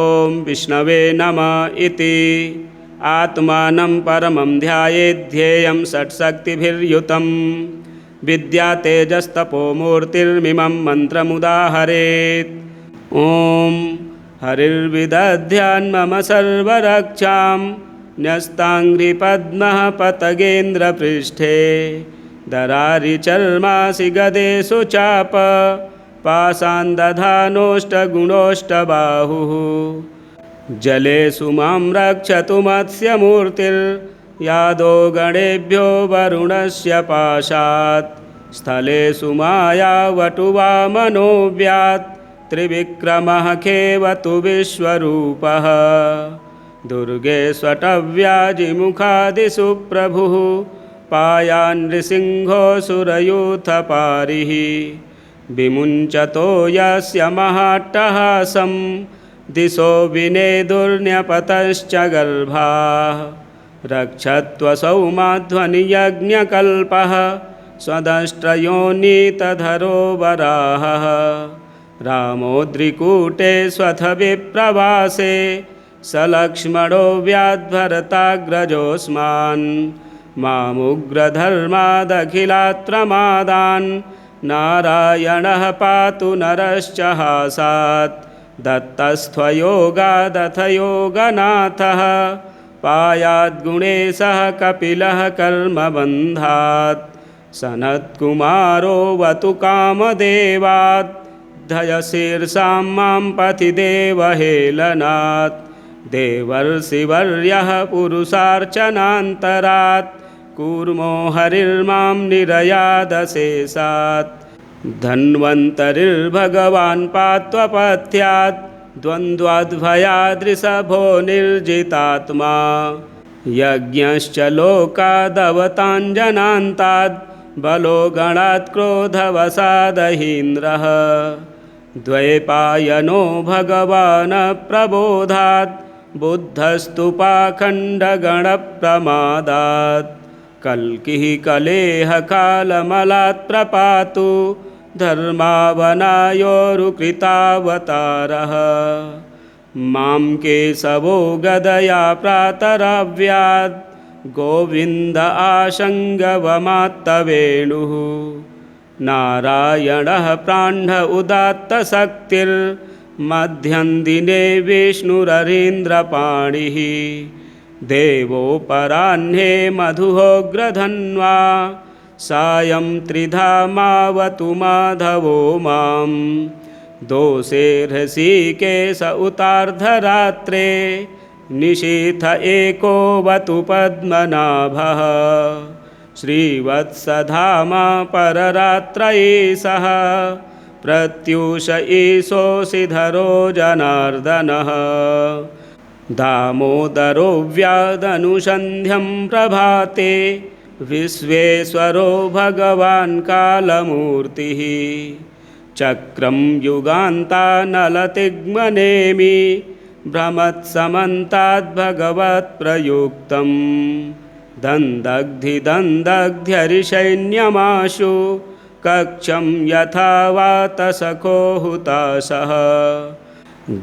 ॐ विष्णवे नमः इति आत्मानं परमं ध्यायेद्धेयं षट्शक्तिभिर्युतं विद्या तेजस्तपोमूर्तिर्मिमं मन्त्रमुदाहरेत्। ॐ हरिर्विदध्यान्मम सर्वरक्षां न्यस्ताङ्घ्रिपद्मः पतगेन्द्रपृष्ठे दरारिचर्मासि गदेषु चाप पाषाण्दधानोष्टगुणोष्टबाहुः जलेषु मां रक्षतु मत्स्यमूर्तिर्यादो गणेभ्यो वरुणस्य पाशात् स्थलेषु मायावटुवामनोऽव्यात् त्रिविक्रमः खेवतु विश्वरूपः दुर्गे स्वटव्याजिमुखादिषु प्रभुः पायान् नृसिंहोऽसुरयूथपारिः विमुञ्चतो यस्य महाट्टहासं दिशो विनेदुर्न्यपतश्च गर्भाः रक्षत्वसौ माध्वनियज्ञकल्पः स्वदष्ट्रयोनीतधरो वराहः रामोद्रिकूटे स्वथ विप्रवासे सलक्ष्मणो व्याद्भरताग्रजोऽस्मान् मामुग्रधर्मादखिलात्रमादान् नारायणः पातु नरश्च हासात् दत्तस्त्वयोगादथ योगनाथः पायाद्गुणेशः कपिलः कर्मबन्धात् सनत्कुमारो वतु कामदेवात् धयशीर्षां मां पथि देवहेलनात् देवर्षिवर्यः पुरुषार्चनान्तरात् कूर्मो हरिर्मां निरयादशेषात् धन्वन्तरिर्भगवान् पात्वपथ्यात् द्वन्द्वाद्भयादृषभो निर्जितात्मा यज्ञश्च लोकादवताञ्जनान्ताद् बलो गणात् क्रोधवसादहीन्द्रः द्वैपायनो भगवान् प्रबोधात् बुद्धस्तु पाखण्डगणप्रमादात् कल्किः कलेह कालमलात् प्रपातु धर्मावनायोरुकृतावतारः मां केशवो गदया प्रातरव्यात् गोविन्द आशङ्गवमात्तवेणुः नारायणः प्राण्ढ उदात्तशक्तिर्मध्यं दिने विष्णुररीन्द्रपाणिः देवोपराह्ने मधुहोग्रधन्वा सायं त्रिधामावतु माधवो मां दोषेर्हृषीकेश उतार्धरात्रे निशीथ एकोऽवतु पद्मनाभः श्रीवत्सधामा पररात्र एषः प्रत्यूष ईशोऽसिधरो जनार्दनः दामोदरो व्यादनुसन्ध्यं प्रभाते विश्वेश्वरो भगवान् कालमूर्तिः चक्रं युगान्तानलतिग्मनेमि भ्रमत्समन्ताद्भगवत्प्रयुक्तं दन्दग्ध्यरिसैन्यमाशु कक्षं यथा वातसखो हुताशः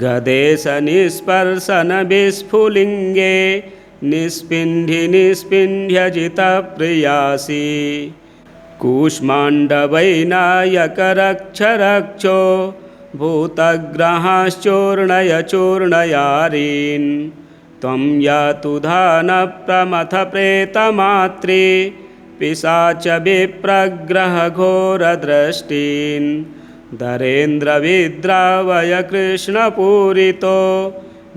गदेश निस्पर्शन विस्फुलिङ्गे निस्पिण्ढ्यजितप्रियासि कूष्माण्डवैनायकरक्षरक्षो भूतग्रहाश्चूर्णय चूर्णयारीन् त्वं यातु धानप्रमथ प्रेतमात्रे पिशाच विप्रग्रहघोरदृष्टीन् धरेन्द्रविद्रावय कृष्णपूरितो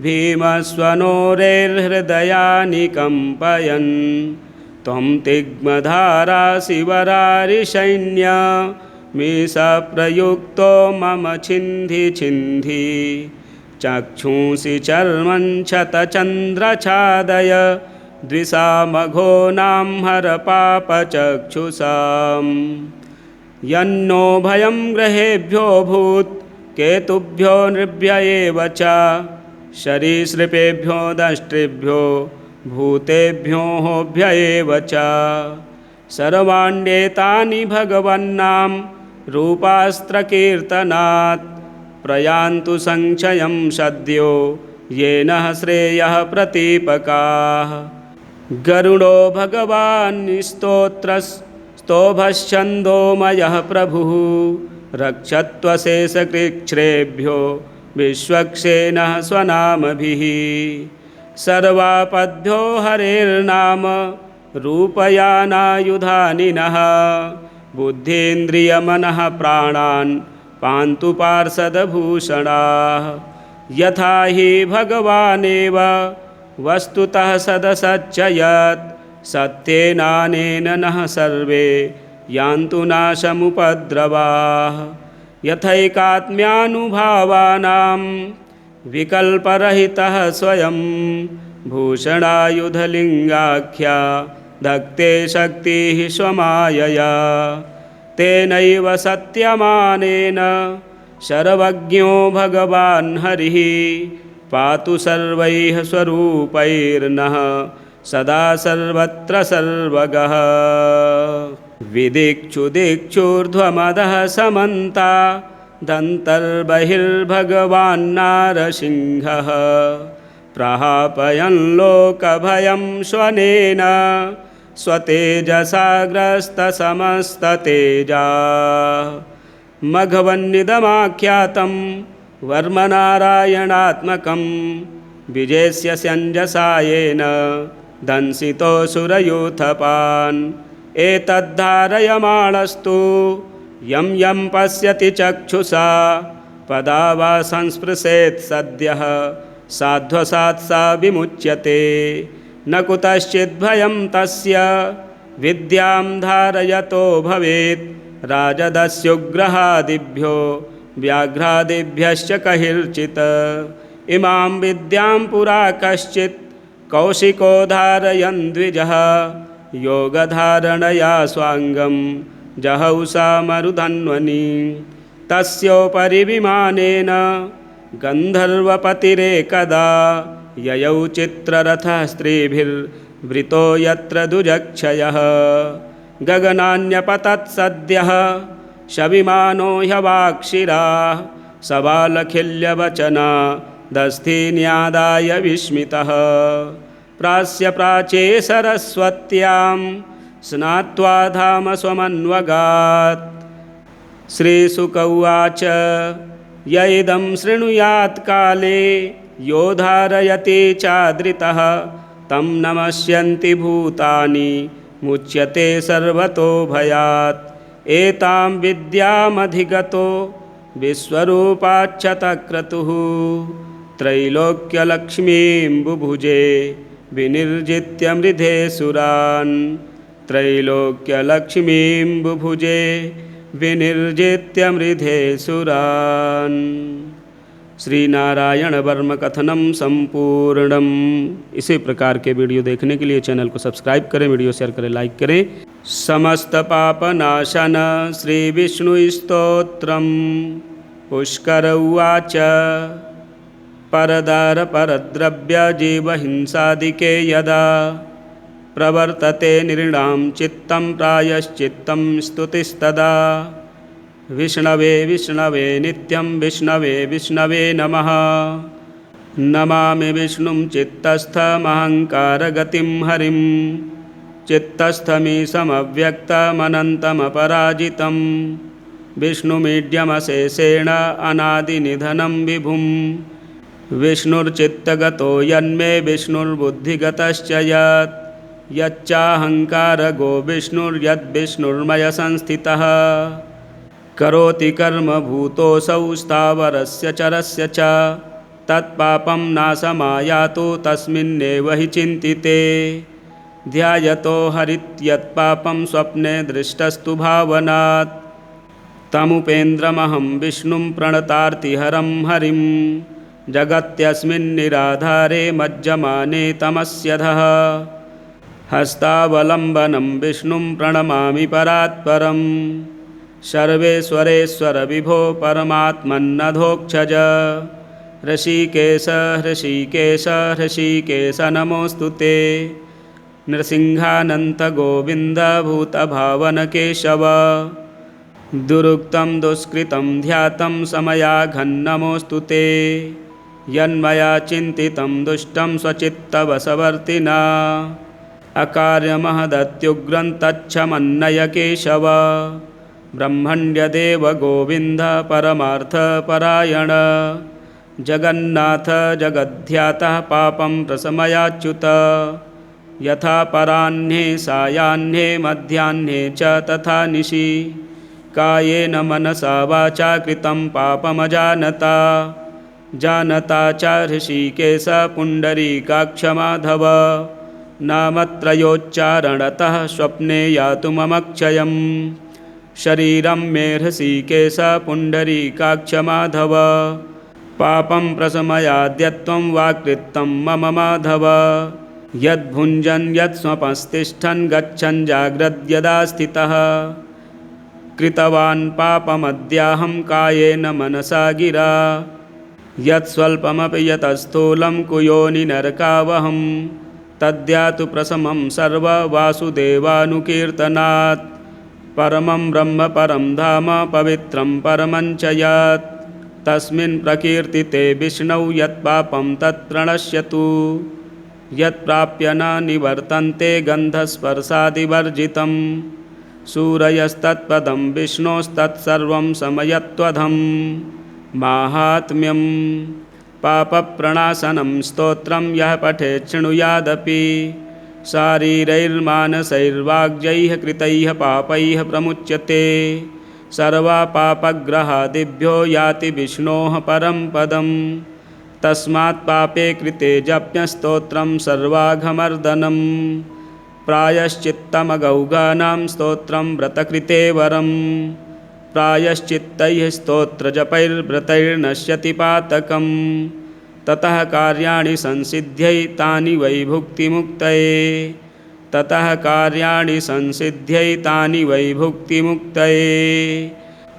भीमस्वनोरेर्हृदयानि कम्पयन् त्वं तिग्मधारा शिवरारिसैन्य मीशप्रयुक्तो मम छिन्धि छिन्धि चक्षुंसि चर्मं क्षतचन्द्रछादय द्विषामघोनां हर पापचक्षुषाम् यन्नो भयं ग्रहेभ्यो भूत् केतुभ्यो नृभ्य एव च सरीसृपेभ्यो दष्ट्रेभ्यो भूतेभ्यो होभ्य एव च सर्वाण्येतानि भगवन्नाम रूपास्त्रकीर्तनात् प्रयान्तु संक्षयं सद्यो येन श्रेयः प्रतीपकाः गरुडो भगवान् स्तोभश्छन्दोमयः प्रभुः रक्षत्वशेषकृच्छ्रेभ्यो विश्वक्सेनः स्वनामभिः सर्वापद्भ्यो हरेर्नाम रूपयानायुधानिनः बुद्धीन्द्रियमनः प्राणान् पान्तु पार्षदभूषणाः यथा हि भगवानेव वस्तुतः सदसच्चयत् सत्येनानेन नः सर्वे यान्तु नाशमुपद्रवाः यथैकात्म्यानुभावानां विकल्परहितः स्वयं भूषणायुधलिङ्गाख्या धत्ते शक्तिः स्वमायया तेनैव सत्यमानेन सर्वज्ञो भगवान् हरिः पातु सर्वैः स्वरूपैर्नः सदा सर्वत्र सर्वगः विदिक्षुदिक्षूर्ध्वमदः समन्ता दन्तर्बहिर्भगवान्नारसिंहः प्रहापयन् लोकभयं स्वनेन स्वतेजसाग्रस्तसमस्ततेजा मघवन्निदमाख्यातं वर्मनारायणात्मकं विजेस्य सञ्जसायेन दंसितोऽसुरयूथपान् एतद्धारयमाणस्तु यं यं पश्यति चक्षुषा पदा वा संस्पृशेत् सद्यः साध्वसात् सा विमुच्यते न कुतश्चिद्भयं तस्य विद्यां धारयतो भवेत् राजदस्युग्रहादिभ्यो व्याघ्रादिभ्यश्च कहिर्चित् इमां विद्यां पुरा कश्चित् कौशिको धारयन् द्विजः योगधारणया स्वाङ्गं जहौषा मरुधन्वनि तस्योपरि विमानेन गन्धर्वपतिरेकदा ययौ चित्ररथः स्त्रीभिर्वृतो यत्र दुजक्षयः गगनान्यपतत् सद्यः शविमानो ह्यवाक्षिराः सबालखिल्यवचना दस्थिन्यादाय विस्मितः प्रास्य प्राचे सरस्वत्यां स्नात्वा धाम स्वमन्वगात्। श्रीशुक उवाच य इदं शृणुयात् काले यो धारयति चादृतः तं नमस्यन्ति भूतानि मुच्यते सर्वतो भयात्। एतां विद्यामधिगतो विश्वरूपाच्छतक्रतुः त्रैलोक्यलक्ष्मीं बुभुजे विनिर्जित्य मृधे सुरान्। त्रैलोक्यलक्ष्मीं बुभुजे विनिर्जित्य मृधे सुरान्। श्री नारायण वर्म कथनम संपूर्णम। इसी प्रकार के वीडियो देखने के लिए चैनल को सब्सक्राइब करें, वीडियो शेयर करें, लाइक करें। समस्त पापनाशन श्री विष्णु स्तोत्रम। पुष्कर उवाच परदार परद्रव्य जीवहिंसादिके यदा प्रवर्तते नृणां चित्तं प्रायश्चित्तं स्तुतिस्तदा। विष्णवे विष्णवे नित्यं विष्णवे विष्णवे नमः। नमामि विष्णुं चित्तस्थमहङ्कारगतिं हरिं चित्तस्थमीशमव्यक्तमनन्तमपराजितं विष्णुमीड्यमशेषेण अनादिनिधनं विभुं। विष्णुर्चित्तगतो यन्मे विष्णुर्बुद्धिगतश्च यत् यच्चाहङ्कारगो विष्णुर्यद्विष्णुर्मयसंस्थितः। करोति कर्म भूतोऽसौ स्थावरस्य चरस्य च तत्पापं नाशमायातु तस्मिन्नेव हि चिन्तिते। ध्यायतो हरित्यत्पापं स्वप्ने दृष्टस्तु भावनात् तमुपेन्द्रमहं विष्णुं प्रणतार्तिहरं हरिं जगत्यस्मिन्निराधारे मज्जमाने तमस्यधः। हस्तावलम्बनं विष्णुं प्रणमामि परात्परम् सर्वेश्वरेश्वर विभो परमात्मन्नधोक्षज। ऋषिकेश ऋषिकेश ऋषिकेश नमोऽस्तु ते। नृसिंहानन्त गोविन्द भूतभावन केशव। दुरुक्तं दुष्कृतं ध्यातं समयाघन्नमोऽस्तु ते। यन्मया चिन्तितं दुष्टं स्वचित्तवशवर्तिना अकार्यमहदत्युग्रं तच्छमन्नय केशव। ब्रह्मण्यदेव गोविन्द परमार्थपरायण जगन्नाथ जगद्ध्यातः पापं प्रशमयाच्युत। यथा पराह्ने सायाह्ने मध्याह्ने च तथा निशि कायेन मनसा वाचा कृतं पापमजानता। जानता च ऋषिकेश पुण्डरीकाक्ष माधव नामत्रयोच्चारणतः स्वप्ने यातुममक्षयम्। शरीरं मे ऋषिकेश पुण्डरीकाक्ष माधव पापं प्रशमयाद्यत्वं वाक्कृतं मम माधव। यद्भुञ्जन् यत्स्वपंस्तिष्ठन् गच्छन् जाग्रद्यदा स्थितः कृतवान् पापमद्याहं कायेन मनसा गिरा। यत्स्वल्पमपि यतस्थूलं कुयोनि नरकावहं तद्यातु प्रशमं सर्ववासुदेवानुकीर्तनात्। परमं ब्रह्म परं धाम पवित्रं परमं च यत् तस्मिन् प्रकीर्तिते विष्णौ यत्पापं तत्प्रणश्यतु। यत्प्राप्य न निवर्तन्ते गन्धस्पर्शादिवर्जितं सूरयस्तत्पदं विष्णोस्तत्सर्वं समयत्वधं। माहात्म्यं पापप्रणाशनं स्तोत्रं यः पठेत् शृणुयादपि शारीरैर्मानसैर्वाग्यैः कृतैः पापैः प्रमुच्यते। सर्वपापग्रहादिभ्यो याति विष्णोः परं पदं। तस्मात् पापे कृते जप्यस्तोत्रं सर्वाघमर्दनं। प्रायश्चित्तमगौगानां स्तोत्रं व्रतकृते वरं। प्रायश्चित्तैः स्तोत्रजपैर्व्रतैर्नश्यति पातकं। ततः कार्याणि संसिद्ध्यै तानि वै भुक्तिमुक्तये। ततः कार्याणि संसिद्ध्यै तानि वै भुक्तिमुक्तये।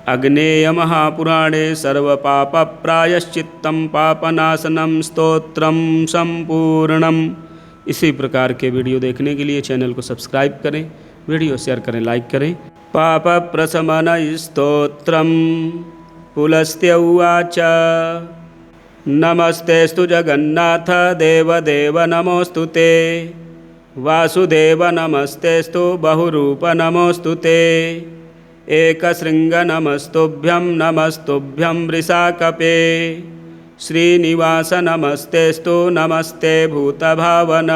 अग्नेयमहापुराणे सर्वपापप्रायश्चित्तं पापनाशनं स्तोत्रम संपूर्णम। इसी प्रकार के वीडियो देखने के लिए चैनल को सब्सक्राइब करें, वीडियो शेयर करें, लाइक करें। पापप्रशमनस्तोत्रम। पुलस्त्य उवाच नमस्तेस्तु जगन्नाथ देवदेव नमोऽस्तु ते। वासुदेव नमस्तेस्तु बहुरूप नमोऽस्तु ते। एकशृङ्ग नमस्तुभ्यं नमस्तुभ्यं वृषाकपे। श्रीनिवास नमस्तेस्तु नमस्ते भूतभावन।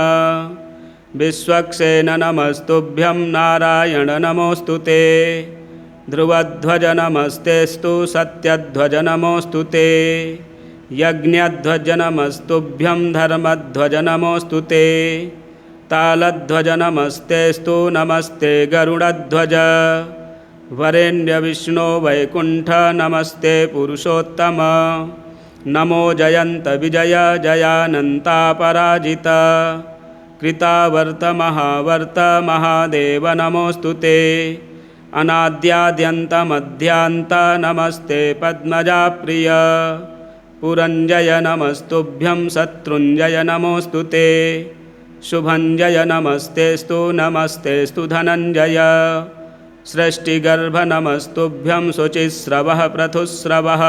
विश्वक्सेन नमस्तुभ्यं नारायण नमोऽस्तु ते। ध्रुवध्वज नमस्तेस्तु सत्यध्वज नमोऽस्तु ते। यज्ञध्वज नमस्तुभ्यं धर्मध्वज नमोऽस्तु ते। तालध्वज नमस्तेस्तु नमस्ते गरुडध्वज। वरेण्य विष्णो वैकुण्ठ नमस्ते पुरुषोत्तम। नमो जयन्त विजय जयानन्तापराजित। कृतावर्त महावर्त महादेव नमोऽस्तु ते। अनाद्याद्यन्तमध्यान्त नमस्ते पद्मजाप्रिय। पुरञ्जय नमस्तुभ्यं शत्रुञ्जय नमोऽस्तु ते। शुभञ्जय नमस्तेस्तु नमस्तेस्तु धनञ्जय। सृष्टिगर्भ नमस्तुभ्यं शुचिस्रवः पृथुस्रवः।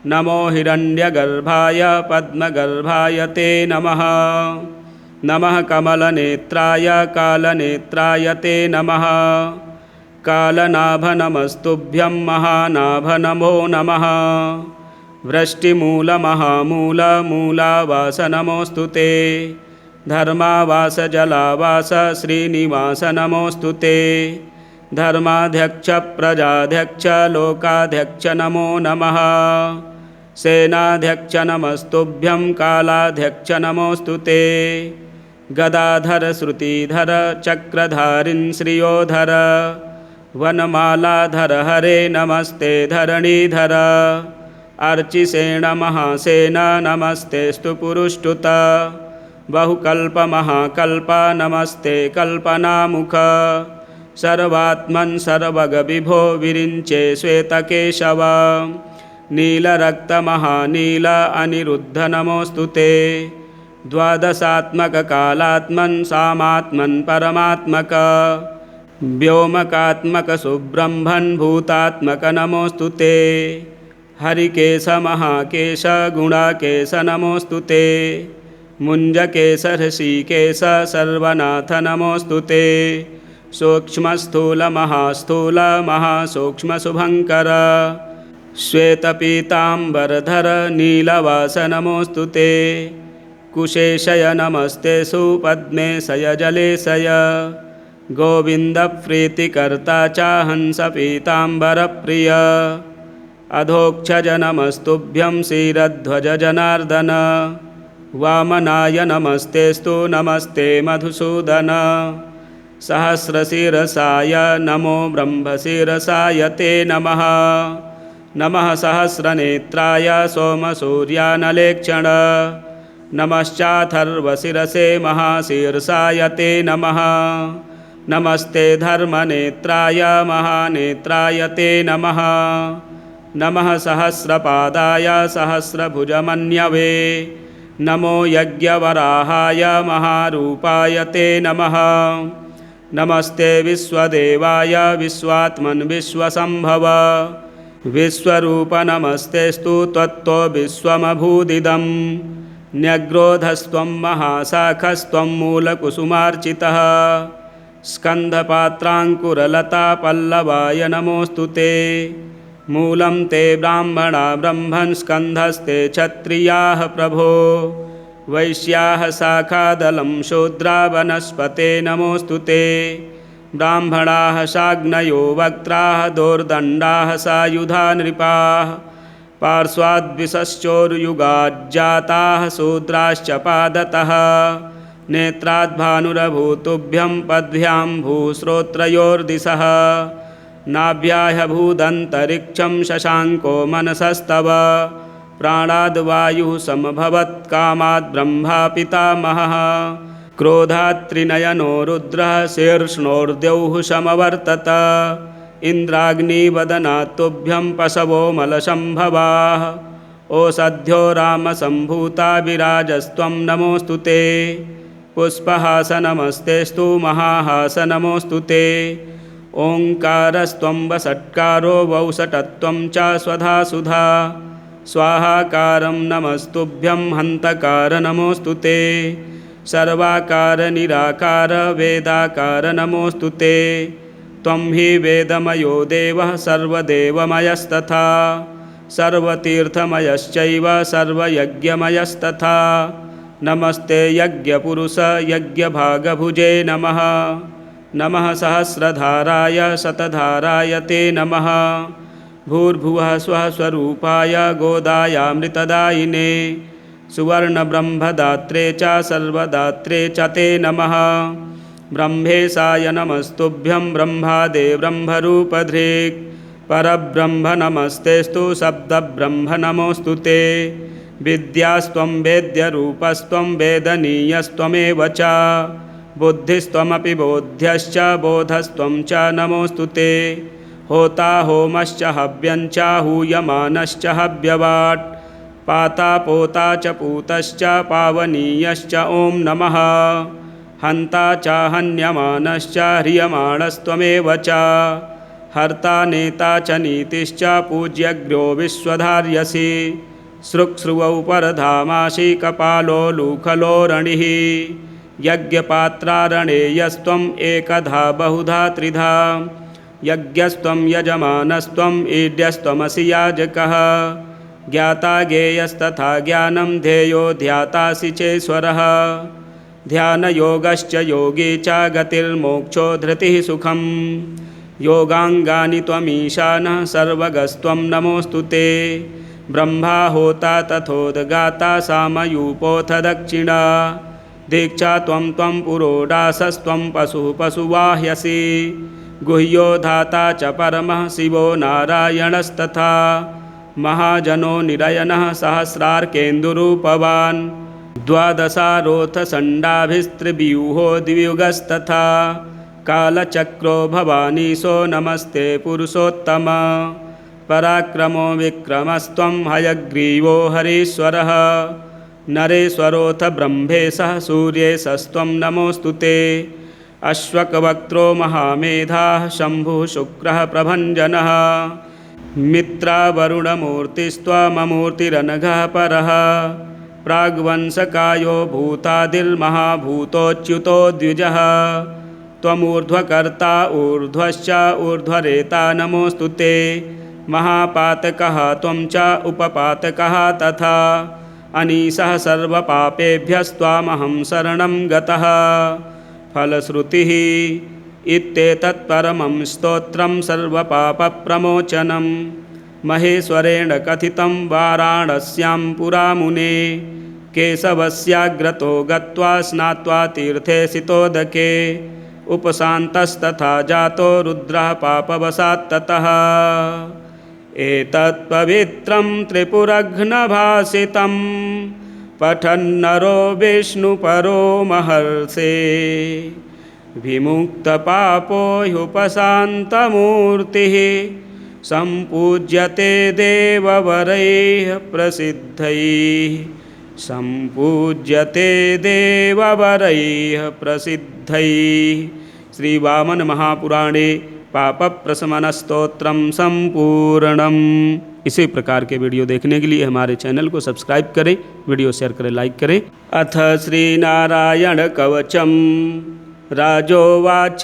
नमो हिरण्यगर्भाय पद्मगर्भाय ते नमः। नमः कमलनेत्राय कालनेत्राय ते नमः। कालनाभ नमस्तुभ्यं महानाभ नमो नमः। वृष्टिमूलमहामूल मूलावास नमोऽस्तु ते। धर्मावास जलावास श्रीनिवास नमोऽस्तु ते। धर्माध्यक्ष प्रजाध्यक्ष लोकाध्यक्ष नमो नमः। सेनाध्यक्ष नमस्तुभ्यं कालाध्यक्ष नमोऽस्तु ते। गदाधर श्रुतिधर चक्रधारिन् श्रियोधर। वनमालाधर हरे नमस्ते धरणीधर। अर्चिसेन महासेन नमस्तेस्तु पुरुष्टुत। बहुकल्प महाकल्प नमस्ते कल्पनामुख। सर्वात्मन् सर्वगविभो विरिञ्चे श्वेतकेशव। नीलरक्तमहानील अनिरुद्ध नमोऽस्तु ते। द्वादशात्मक कालात्मन् सामात्मन् परमात्मक। व्योमकात्मक सुब्रह्मन् भूतात्मक नमोऽस्तु ते। हरिकेश महाकेश गुणाकेश नमोऽस्तु ते। मुञ्जकेश ऋषिकेश सर्वनाथ नमोऽस्तु ते। सूक्ष्मस्थूल महास्थूल महासूक्ष्म शुभङ्कर। श्वेतपीताम्बरधर नीलवास नमोऽस्तु ते। कुशेशय नमस्तेषु पद्मे शय जले शय। गोविन्दप्रीतिकर्ता च हंसपीताम्बरप्रिय। अधोक्षज नमस्तुभ्यं क्षीरध्वज जनार्दन। वामनाय नमस्तेस्तु नमस्ते मधुसूदन। सहस्रशिरसाय नमो ब्रह्मशिरसाय ते नमः। नमः सहस्रनेत्राय सोमसूर्यानलेक्षण। नमश्चाथर्वशिरसे महाशीर्षाय ते नमः। नमस्ते धर्मनेत्राय महानेत्राय ते नमः। नमः सहस्रपादाय सहस्रभुजमन्यवे। नमो यज्ञवराहाय महारूपाय ते नमः। नमस्ते विश्वदेवाय विश्वात्मन् विश्वसम्भव। विश्वरूप नमस्तेस्तु त्वत्तो विश्वमभूदिदं। न्यग्रोधस्त्वं महाशाखस्त्वं मूलकुसुमार्चितः। स्कन्धपात्राङ्कुरलतापल्लवाय नमोऽस्तु ते। मूलं ते ब्राह्मणा ब्रह्मन् स्कन्धस्ते क्षत्रियाः प्रभो। वैश्याः शाखादलं शूद्रा वनस्पते नमोऽस्तु ते। ब्राह्मणाः शाग्नयो वक्त्राः दोर्दण्डाः सायुधा नृपाः। पार्श्वाद्विषश्चोरुयुगाज्जाताः शूद्राश्च पादतः। नेत्राद्भानुरभूतुभ्यं पद्भ्यां भूश्रोत्रयोर्दिशः। नाभ्याह्यभूदन्तरिक्षं शशाङ्को मनसस्तव। प्राणाद्वायुः समभवत् कामाद् ब्रह्मा पितामहः। क्रोधात्रिनयनो रुद्रः शीर्ष्णोर्द्यौः समवर्तत इन्द्राग्निवदनात् तुभ्यं पशवो मलसम्भवाः ओषध्यो रामसम्भूता विराजस्त्वं नमोऽस्तु ते पुष्पहासनमस्तेस्तु महाहासनमोऽस्तु ते ओङ्कारस्त्वं वषट्कारो वौषटत्वं च स्वधा सुधा स्वाहाकारं नमस्तुभ्यं हन्तकार नमोऽस्तु ते सर्वाकार निराकार वेदाकार नमोऽस्तु ते त्वं हि वेदमयो देवः सर्वदेवमयस्तथा सर्वतीर्थमयश्चैव सर्वयज्ञमयस्तथा नमस्ते यज्ञपुरुष यज्ञभागभुजे नमः नमः सहस्रधाराय शतधाराय ते नमः भूर्भुवः स्वः स्वरूपाय गोदायामृतदायिने सुवर्णब्रह्मदात्रे च सर्वदात्रे च ते नमः ब्रह्मेशाय नमस्तुभ्यं ब्रह्मादे ब्रह्मरूपधृक् परब्रह्म नमस्तेस्तु शब्दब्रह्म नमोऽस्तु ते विद्यास्त्वं वेद्यरूपस्त्वं वेदनीयस्त्वमेव च बुद्धिस्त्वमपि बोध्यश्च बोधस्त्वं च नमोऽस्तु ते होता होमश्च हव्यञ्च हूयमानश्च हव्यवाट् पाता पोता च पूतश्च पावनीयश्च ॐ नमः हन्ता च हन्यमानश्च ह्रियमाणस्त्वमेव च हर्ता नेता च नीतिश्च पूज्यग्र्यो विश्वधार्यसि सृक्सृवौ परधामासि कपालो लूखलोरणिः यज्ञपात्रारणेयस्त्वम् एकधा बहुधा त्रिधा यज्ञस्त्वं यजमानस्त्वम् ईड्यस्त्वमसि याजकः ज्ञाता ज्ञेयस्तथा ज्ञानं ध्येयो ध्यातासि चेश्वरः ध्यानयोगश्च योगी च गतिर्मोक्षो धृतिः सुखं योगाङ्गानि त्वमीशानः सर्वगस्त्वं नमोऽस्तु ते ब्रह्मा होता तथोद्गाता सामयूपोऽथ दक्षिणा दीक्षा त्वं पुरोडासस्त्वं पशुः पशुवाह्यसि गुह्यो धाता च परमः शिवो नारायणस्तथा महाजनो निरयनः सहस्रार्केन्दुरूपवान् द्वादशारोऽथ षण्डाभिस्त्रिव्यूहो द्वियुगस्तथा कालचक्रो भवानीशो नमस्ते पुरुषोत्तम पराक्रमो विक्रमस्त्वं हयग्रीवो हरीश्वरः नरेश्वरोऽथ ब्रह्मेशः सूर्येशस्त्वं नमोऽस्तु ते अश्वकवक्त्रो महामेधाः शम्भुः शुक्रः प्रभञ्जनः मित्रावरुणमूर्तिस्त्वममूर्तिरनघः परः प्राग्वंशकायो भूतादिर्महाभूतोच्युतो द्विजः त्वमूर्ध्वकर्ता ऊर्ध्वश्च ऊर्ध्वरेता नमोऽस्तु ते महापातकः त्वं च उपपातकः तथा अनीशः सर्वपापेभ्यस्त्वामहं शरणं गतः फलश्रुतिः इत्येतत्परमं स्तोत्रं सर्वपापप्रमोचनं महेश्वरेण कथितं वाराणस्यां पुरा मुने केशवस्याग्रतो गत्वा स्नात्वा तीर्थे सितोदके उपशान्तस्तथा जातो रुद्रः पापवशात् ततः एतत्पवित्रं त्रिपुरघ्नभासितं पठन्नरो विष्णुपरो महर्षे विमुक्तपापो ह्युपशान्तमूर्तिः सम्पूज्यते देववरैः प्रसिद्धैः सम्पूज्यते देववरैः प्रसिद्धैः। श्री वामन महापुराणे पापप्रशमन स्तोत्रम संपूर्णम। इसी प्रकार के वीडियो देखने के लिए हमारे चैनल को सब्सक्राइब करें, वीडियो शेयर करें, लाइक करें। अथ श्री नारायण कवचम। राजोवाच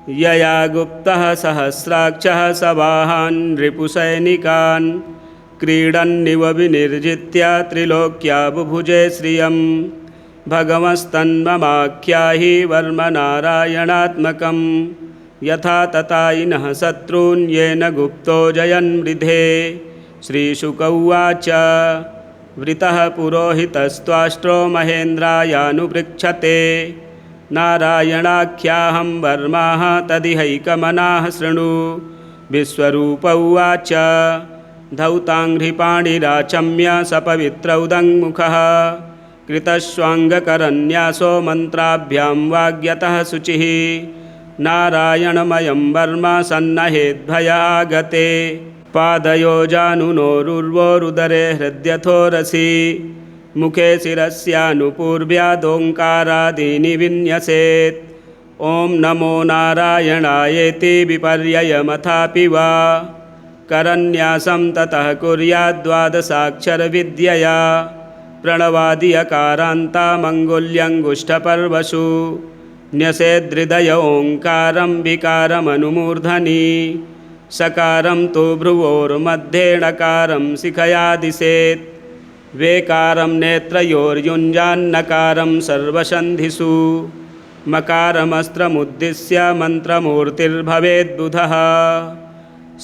यया गुप्तः सहस्राक्षः सवाहान् रिपुसैनिकान् क्रीडन्निव विनिर्जित्य त्रिलोक्या बुभुजे श्रियं भगवस्तन्ममाख्याहि वर्म नारायणात्मकं यथा तथायिनः शत्रून् येन गुप्तो जयन्मृधे। श्रीशुक उवाच वृतः पुरोहितस्त्वाष्ट्रो महेन्द्रायानुपृच्छते नारायणाख्याहं वर्माः तदिहैकमनाः शृणु। विश्वरूप उवाच धौताङ्घ्रिपाणिराचम्य सपवित्रौदङ्मुखः कृतस्वाङ्गकरन्यासो मन्त्राभ्यां वाग्यतः शुचिः नारायणमयं वर्मा सन्नहेद्भयागते पादयो जानुनोरुर्वोरुदरे हृद्यथोरसि मुखे शिरस्यानुपूर्व्यादोङ्कारादीनि विन्यसेत् ॐ नमो नारायणायेति विपर्ययमथापि वा करन्यासं ततः कुर्याद्द्वादशाक्षरविद्यया प्रणवादियकारान्तामङ्गुल्यङ्गुष्ठपर्वसु न्यसेदृदय ओङ्कारं विकारमनुमूर्धनि सकारं तु भ्रुवोर्मध्ये णकारं शिखया दिशेत् वेकारं नेत्रयोर्युञ्जान्नकारं सर्वसन्धिषु मकारमस्त्रमुद्दिश्य मन्त्रमूर्तिर्भवेद्बुधः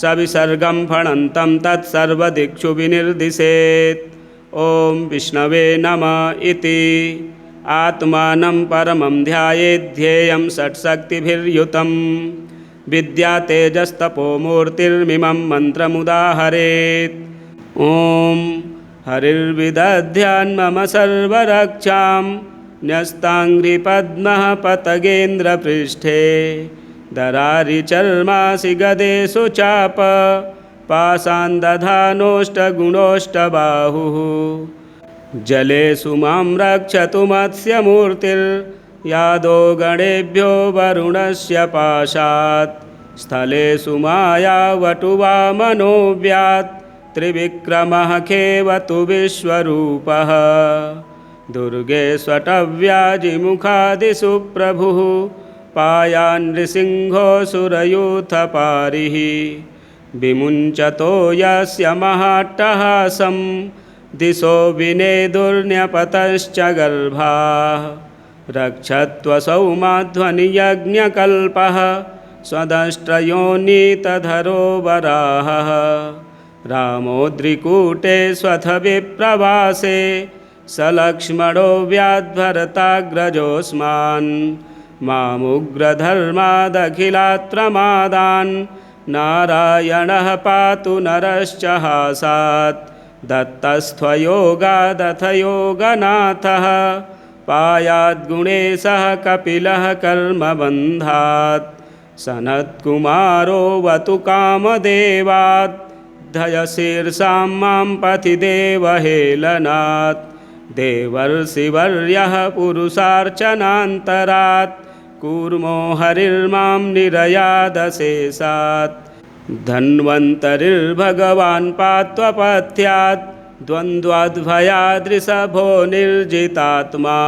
सविसर्गं फणन्तं तत्सर्वदिक्षु विनिर्दिशेत् ॐ विष्णवे नमः इति आत्मानं परमं ध्यायेद्धेयं षट्शक्तिभिर्युतं विद्यातेजस्तपोमूर्तिर्मिमं मन्त्रमुदाहरेत् ॐ हरिर्विदध्यान्मम सर्वरक्षां न्यस्ताङ्घ्रिपद्मः पतगेन्द्रपृष्ठे दरारिचर्मासि गदेषु चाप पाषाणदधानोष्टगुणोष्टबाहुः जलेषु मां रक्षतु मत्स्यमूर्तिर्यादो गणेभ्यो वरुणस्य पाशात् स्थलेषु मायावटुवामनो व्यात् त्रिविक्रमः खेवतु विश्वरूपः दुर्गे स्वटव्याजिमुखादिषु प्रभुः पायान् नृसिंहोऽसुरयूथपारिः विमुञ्चतो यस्य महाट्टहासं दिशो विनेदुर्न्यपतश्च गर्भाः रक्षत्वसौ माध्वनियज्ञकल्पः स्वदष्ट्रयोनीतधरो वराहः रामोद्रिकूटे स्वथ विप्रवासे सलक्ष्मणो व्याद्भरताग्रजोऽस्मान् मामुग्रधर्मादखिलात्रमादान् नारायणः पातु नरश्च हासात् दत्तस्त्वयोगादथ योगनाथः पायाद्गुणेशः कपिलः कर्मबन्धात् सनत्कुमारोऽवतु कामदेवात् धयशीर्षां मां पथि देवहेलनात् देवर्षिवर्यः पुरुषार्चनान्तरात् कूर्मो हरिर्मां निरयादशेषात् धन्वन्तरिर्भगवान् पात्वपथ्यात् द्वन्द्वाद्भयादृषभो निर्जितात्मा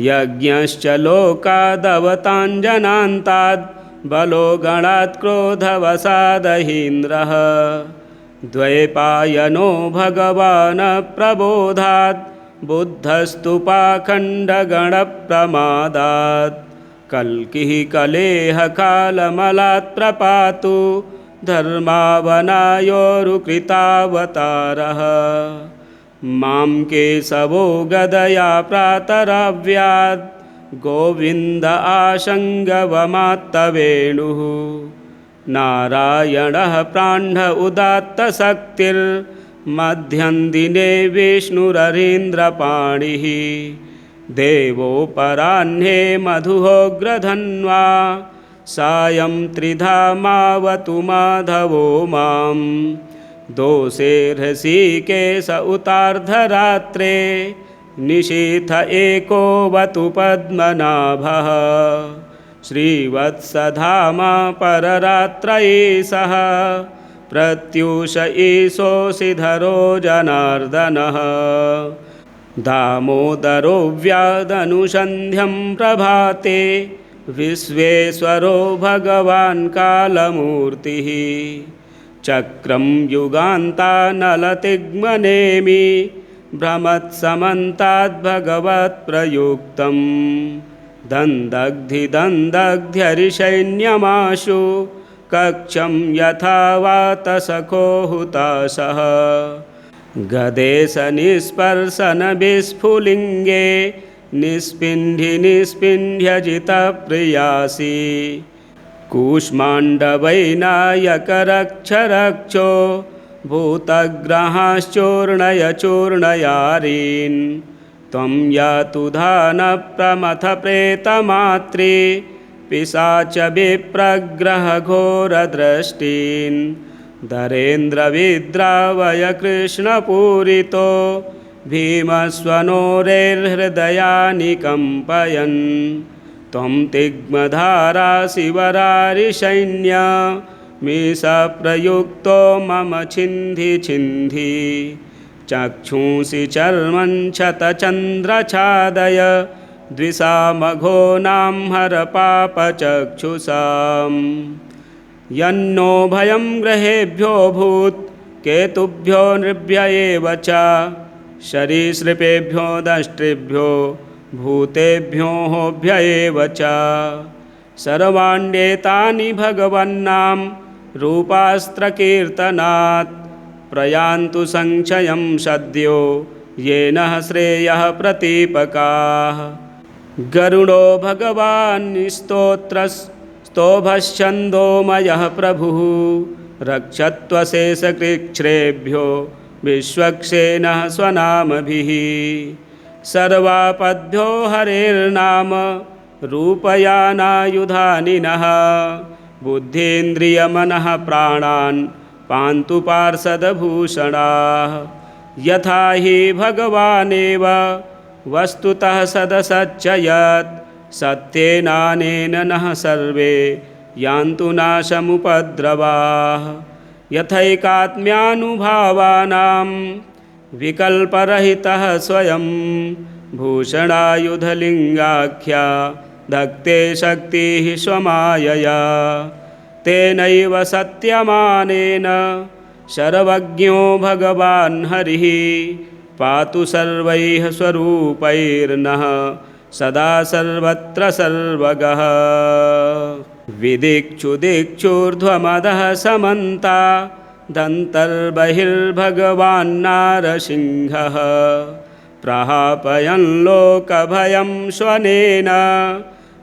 यज्ञश्च लोकादवताञ्जनान्ताद् बलो गणात् क्रोधवसादहीन्द्रः द्वैपायनो भगवान् प्रबोधात् बुद्धस्तु पाखण्डगणप्रमादात् कल्किः कलेहकालमलात् प्रपातु धर्मावनायोरुकृतावतारः मां केशवो गदया प्रातराव्यात् गोविन्द आशङ्गवमात्तवेणुः नारायणः प्राह्न उदात्तशक्तिर्मध्यं दिने विष्णुररीन्द्रपाणिः देवोपराह्ने मधुहोग्रधन्वा सायं त्रिधामावतु माधवो मां दोषेर्हृषीकेश उतार्धरात्रे निशीथ एकोऽवतु पद्मनाभः श्रीवत्सधामा पररात्रयीशः प्रत्यूष ईशोऽसिधरो जनार्दनः दामोदरो व्यादनुसन्ध्यं प्रभाते विश्वेश्वरो भगवान् कालमूर्तिः चक्रं युगान्तानलतिग्मनेमि भ्रमत्समन्ताद्भगवत्प्रयुक्तं दन्दग्ध्यरिसैन्यमाशु कक्षं यथा वातसखो हुताशः गदेशनिस्पर्शनविस्फुलिङ्गे निस्पिण्ढ्यजितप्रियासि कूष्माण्डवैनायकरक्षरक्षो भूतग्रहाश्चूर्णय चूर्णयारीन् त्वं यातु धानप्रमथ प्रेतमात्रे पिशाच विप्रग्रहघोरदृष्टीन् धरेन्द्रविद्रावय कृष्णपूरितो भीमस्वनोरेर्हृदयानि कम्पयन् त्वं तिग्मधारा शिवरारिसैन्य मीशप्रयुक्तो मम छिन्धि छिन्धि चक्षुंसि चर्मं क्षतचन्द्रछादय द्विषामघोनां हर पापचक्षुषाम् यन्नो भयं ग्रहेभ्यो भूत् केतुभ्यो नृभ्य एव च सरीसृपेभ्यो दष्ट्रेभ्यो भूतेभ्यो होभ्य एव च सर्वाण्येतानि भगवन्नाम रूपास्त्रकीर्तनात् प्रयान्तु संक्षयं सद्यो येन श्रेयः प्रतीपकाः गरुडो भगवान् स्तोभश्छन्दोमयः प्रभुः रक्षत्वशेषकृच्छ्रेभ्यो विश्वक्सेनः स्वनामभिः सर्वापद्भ्यो हरेर्नाम रूपयानायुधानि नः बुद्धीन्द्रियमनः प्राणान् पान्तु पार्षदभूषणाः यथा हि भगवानेव वस्तुतः सदसच्चयत् सत्येनानेन नः सर्वे यान्तु नाशमुपद्रवाः यथैकात्म्यानुभावानां विकल्परहितः स्वयं भूषणायुधलिङ्गाख्या धत्ते शक्तिः स्वमायया तेनैव सत्यमानेन सर्वज्ञो भगवान् हरिः पातु सर्वैः स्वरूपैर्नः सदा सर्वत्र सर्वगः विदिक्षुदिक्षूर्ध्वमदः समन्ता दन्तर्बहिर्भगवान्नारसिंहः प्रहापयन् लोकभयं स्वनेन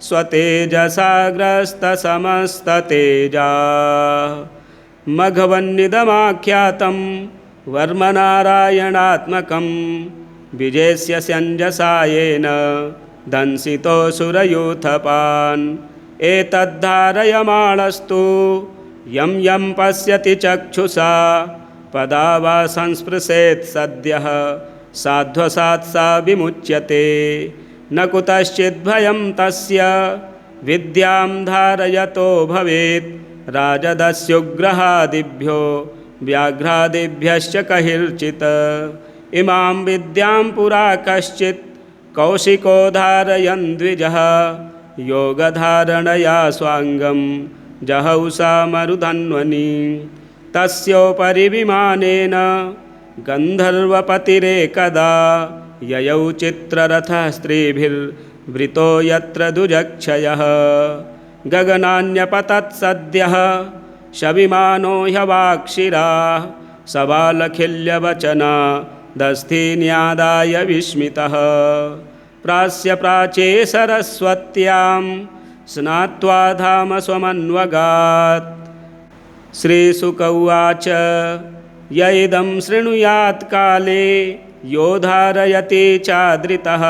स्वतेजसाग्रस्तसमस्ततेजा मघवन्निदमाख्यातं वर्मनारायणात्मकं विजेस्य सञ्जसायेन दंसितोऽसुरयूथपान् एतद्धारयमाणस्तु यं यं पश्यति चक्षुषा पदा वा संस्पृशेत् सद्यः साध्वसात् सा विमुच्यते न कुतश्चिद्भयं तस्य विद्यां धारयतो भवेत् राजदस्युग्रहादिभ्यो व्याघ्रादिभ्यश्च कहिर्चित् इमां विद्यां पुरा कश्चित् कौशिको धारयन् द्विजः योगधारणया स्वाङ्गं जहौषा मरुधन्वनि तस्योपरि विमानेन गन्धर्वपतिरेकदा ययौ चित्ररथः स्त्रीभिर्वृतो यत्र दुजक्षयः गगनान्यपतत् सद्यः शविमानो ह्यवाक्षिराः सबालखिल्यवचना दस्थिन्यादाय विस्मितः प्रास्य प्राचे सरस्वत्यां स्नात्वा धाम स्वमन्वगात् श्रीशुक उवाच य इदं शृणुयात् काले यो धारयति चादृतः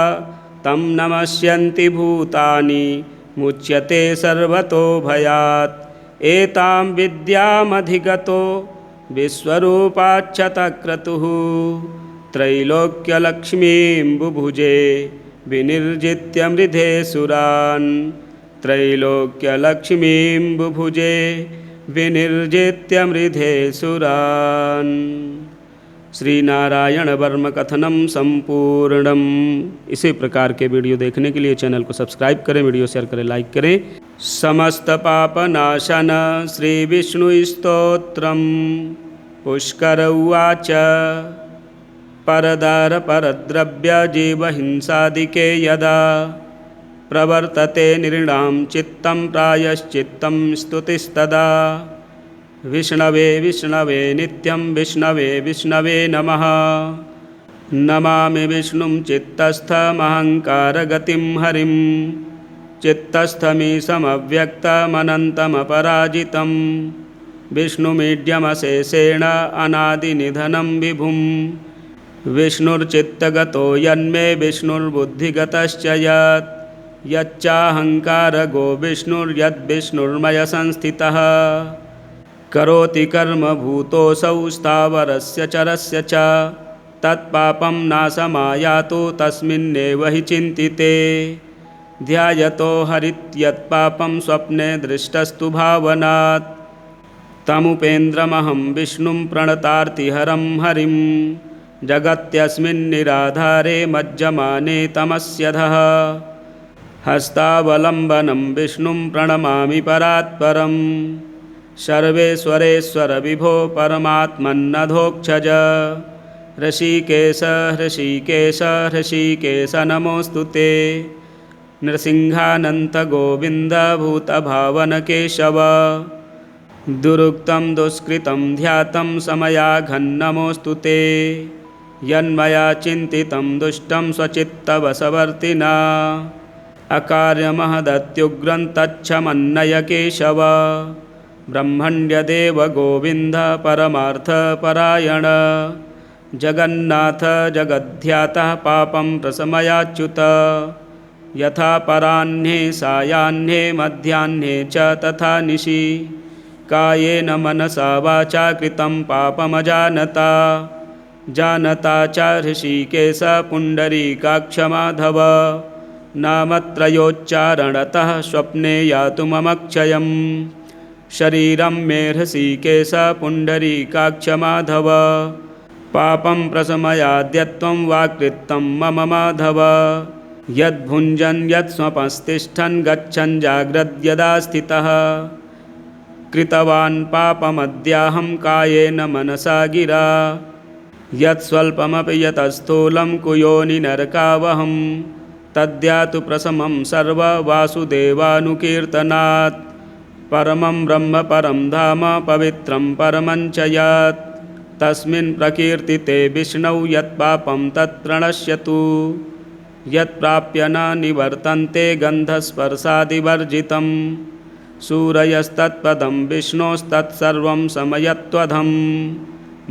तं नमस्यन्ति भूतानि मुच्यते सर्वतो भयात् एतां विद्यामधिगतो विश्वरूपाच्छतक्रतुः त्रैलोक्यलक्ष्मीं बुभुजे विनिर्जित्य मृधे सुरान् त्रैलोक्यलक्ष्मीं बुभुजे विनिर्जित्य मृधे सुरान्। श्री नारायण वर्म कथनम संपूर्णम। इसी प्रकार के वीडियो देखने के लिए चैनल को सब्सक्राइब करें, वीडियो शेयर करें, लाइक करें। समस्त पापनाशन श्री विष्णु स्तोत्रम। पुष्कर उवाच परदार परद्रव्य जीवहिंसादिके यदा प्रवर्तते नृणां चित्तं प्रायश्चित्तं स्तुतिस्तदा विष्णवे विष्णवे नित्यं विष्णवे विष्णवे नमः। नमामि विष्णुं चित्तस्थमहङ्कारगतिं हरिं चित्तस्थमीशमव्यक्तमनन्तमपराजितं विष्णुमीड्यमशेषेण अनादिनिधनं विभुं विष्णुर्चित्तगतो यन्मे विष्णुर्बुद्धिगतश्च यच्चाहङ्कारगो विष्णुर्यद्विष्णुर्मयसंस्थितः करोति कर्म भूतोऽसौ स्थावरस्य चरस्य च तत्पापं नाशमायातु तस्मिन्नेव हि चिन्तिते ध्यायतो हरित्यत्पापं स्वप्ने दृष्टस्तु भावनात् तमुपेन्द्रमहं विष्णुं प्रणतार्तिहरं हरिं जगत्यस्मिन्निराधारे मज्जमाने तमस्यधः हस्तावलम्बनं विष्णुं प्रणमामि परात्परं सर्वेश्वरेश्वर विभो परमात्मन्नधोक्षज ऋषिकेश ऋषिकेश ऋषिकेश नमोऽस्तु ते नृसिंहानन्त गोविन्द भूतभावन केशव दुरुक्तं दुष्कृतं ध्यातं समयाघन्नमोऽस्तु ते यन्मया चिन्तितं दुष्टं स्वचित्तवशवर्तिना अकार्यमहदत्युग्रं तच्छमन्नय केशव ब्रह्मण्यदेव गोविन्द परमार्थपरायण जगन्नाथ जगद्ध्यातः पापं प्रशमयाच्युत यथा पराह्ने सायाह्ने मध्याह्ने च तथा निशि कायेन मनसा वाचा कृतं पापमजानता जानता च ऋषिकेश पुण्डरीकाक्ष माधव नामत्रयोच्चारणतः स्वप्ने यातु ममक्षयं शरीरं मे ऋषिकेश पुण्डरीकाक्ष माधव पापं प्रशमयाद्यत्वं वाक्कृतं मम माधव यद्भुञ्जन् यत्स्वपस्तिष्ठन् गच्छन् जाग्रद्यदा स्थितः कृतवान् पापमद्याहं कायेन मनसा गिरा यत्स्वल्पमपि यतस्थूलं कुयोनि नरकावहं तद्यातु प्रशमं सर्ववासुदेवानुकीर्तनात् परमं ब्रह्म परं धाम पवित्रं परमं च यत् तस्मिन् प्रकीर्तिते विष्णौ यत्पापं तत्प्रणश्यतु यत्प्राप्य न निवर्तन्ते गन्धस्पर्शादिवर्जितं सूरयस्तत्पदं विष्णोस्तत्सर्वं समयत्वधं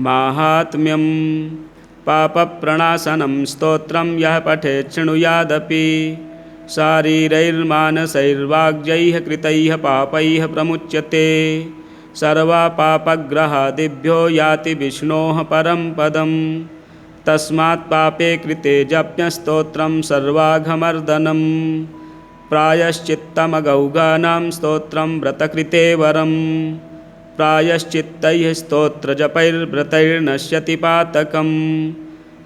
माहात्म्यं पापप्रणाशनं स्तोत्रं यः पठेत् शृणुयादपि शारीरैर्मानसैर्वाग्यैः कृतैः पापैः प्रमुच्यते सर्वपापग्रहादिभ्यो याति विष्णोः परं पदं तस्मात् पापे कृते जप्यस्तोत्रं सर्वाघमर्दनं प्रायश्चित्तमगौगानां स्तोत्रं व्रतकृते वरं प्रायश्चित्तैः स्तोत्रजपैर्व्रतैर्नश्यति पातकं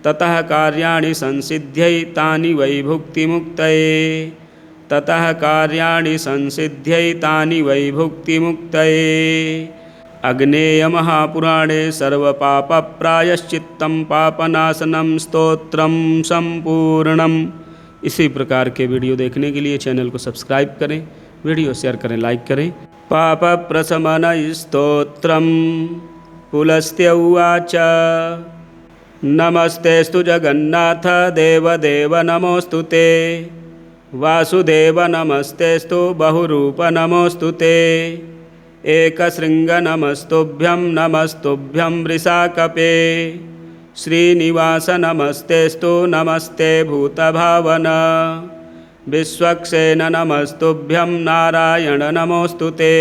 ततः कार्याणि संसिद्ध्यै तानि वै भुक्तिमुक्तये ततः कार्याणि संसिद्ध्यै तानि वै भुक्तिमुक्तये अग्नेयमहापुराणे सर्वपापप्रायश्चित्तं पापनाशनं स्तोत्रं संपूर्णम्। इसी प्रकार के वीडियो देखने के लिए चैनल को सब्सक्राइब करें, वीडियो शेयर करें, लाइक करें। पाप प्रशमन स्तोत्रम पुलस्त्य उवाच नमस्तेस्तु जगन्नाथ देवदेव नमोऽस्तु ते वासुदेव नमस्तेस्तु बहुरूप नमोऽस्तु ते एकशृङ्ग नमस्तुभ्यं नमस्तुभ्यं वृषाकपे श्रीनिवास नमस्तेस्तु नमस्ते भूतभावन विश्वक्सेन नमस्तुभ्यं नारायण नमोऽस्तु ते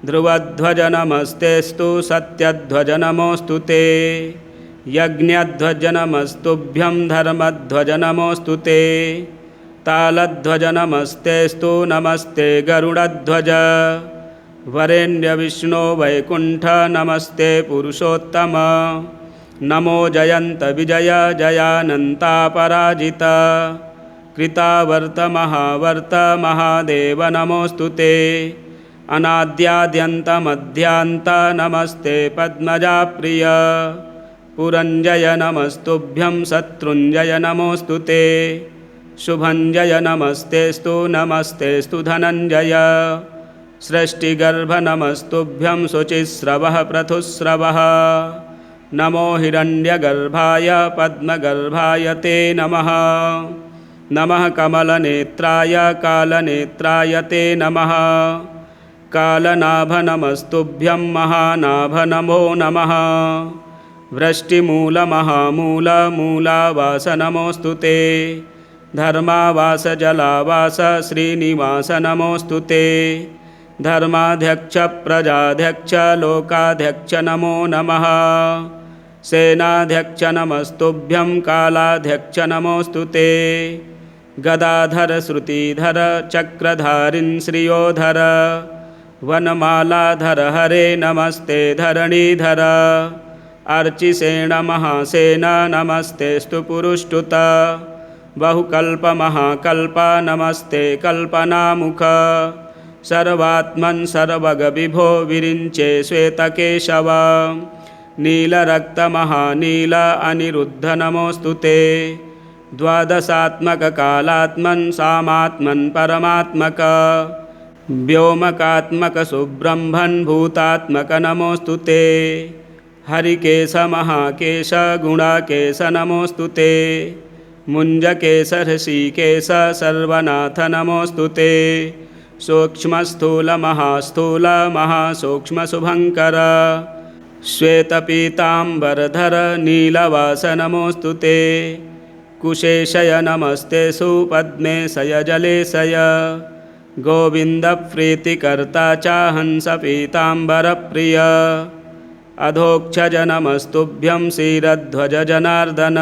ध्रुवध्वज नमस्तेस्तु सत्यध्वज नमोऽस्तु ते यज्ञध्वज नमस्तुभ्यं धर्मध्वज नमोऽस्तु ते तालध्वज नमस्तेस्तु नमस्ते गरुडध्वज वरेण्यविष्णो वैकुण्ठ नमस्ते पुरुषोत्तम नमो जयन्त विजय जयानन्तापराजित कृतावर्त महावर्त महादेव नमोऽस्तु ते अनाद्याद्यन्तमध्यान्त नमस्ते पद्मजाप्रिय पुरञ्जय नमस्तुभ्यं शत्रुञ्जय नमोऽस्तु ते शुभञ्जय नमस्तेस्तु नमस्तेस्तु धनञ्जय सृष्टिगर्भ नमस्तुभ्यं शुचिस्रवः पृथुस्रवः नमो हिरण्यगर्भाय पद्मगर्भाय ते नमः नमः कमलनेत्राय कालनेत्राय ते नमः कालनाभ नमस्तुभ्यं महानाभ नमो नमः वृष्टिमूलमहामूलमूलावास नमोऽस्तु ते। धर्मावास जलावास श्रीनिवास नमोऽस्तु ते। धर्माध्यक्ष प्रजाध्यक्ष लोकाध्यक्ष नमो नमः। सेनाध्यक्ष नमस्तुभ्यं कालाध्यक्ष नमोऽस्तु ते। गदाधर श्रुतिधर चक्रधारिन् श्रियोधर वनमालाधर हरे नमस्ते धरणीधर। अर्चिसेन महासेन नमस्तेस्तु पुरुष्टुत। बहुकल्प महाकल्प नमस्ते कल्पनामुख। सर्वात्मन् सर्वगविभो विरिञ्चे श्वेतकेशव। नीलरक्त महानील अनिरुद्ध नमोऽस्तु ते। द्वादशात्मक कालात्मन् सामात्मन् परमात्मक। व्योमकात्मक सुब्रह्मन् भूतात्मक नमोऽस्तु ते। हरिकेश महाकेश गुणाकेश नमोऽस्तु ते। मुञ्जकेश ऋषिकेश सर्वनाथ नमोऽस्तु ते। सूक्ष्मस्थूल महास्थूल महासूक्ष्मशुभङ्कर। श्वेतपीताम्बरधर नीलवास नमोऽस्तु ते। कुशेशय नमस्तेषु पद्मे शय जले शय। गोविन्दप्रीतिकर्ता च हंसपीताम्बरप्रिय। अधोक्षज नमस्तुभ्यं श्रीरध्वज जनार्दन।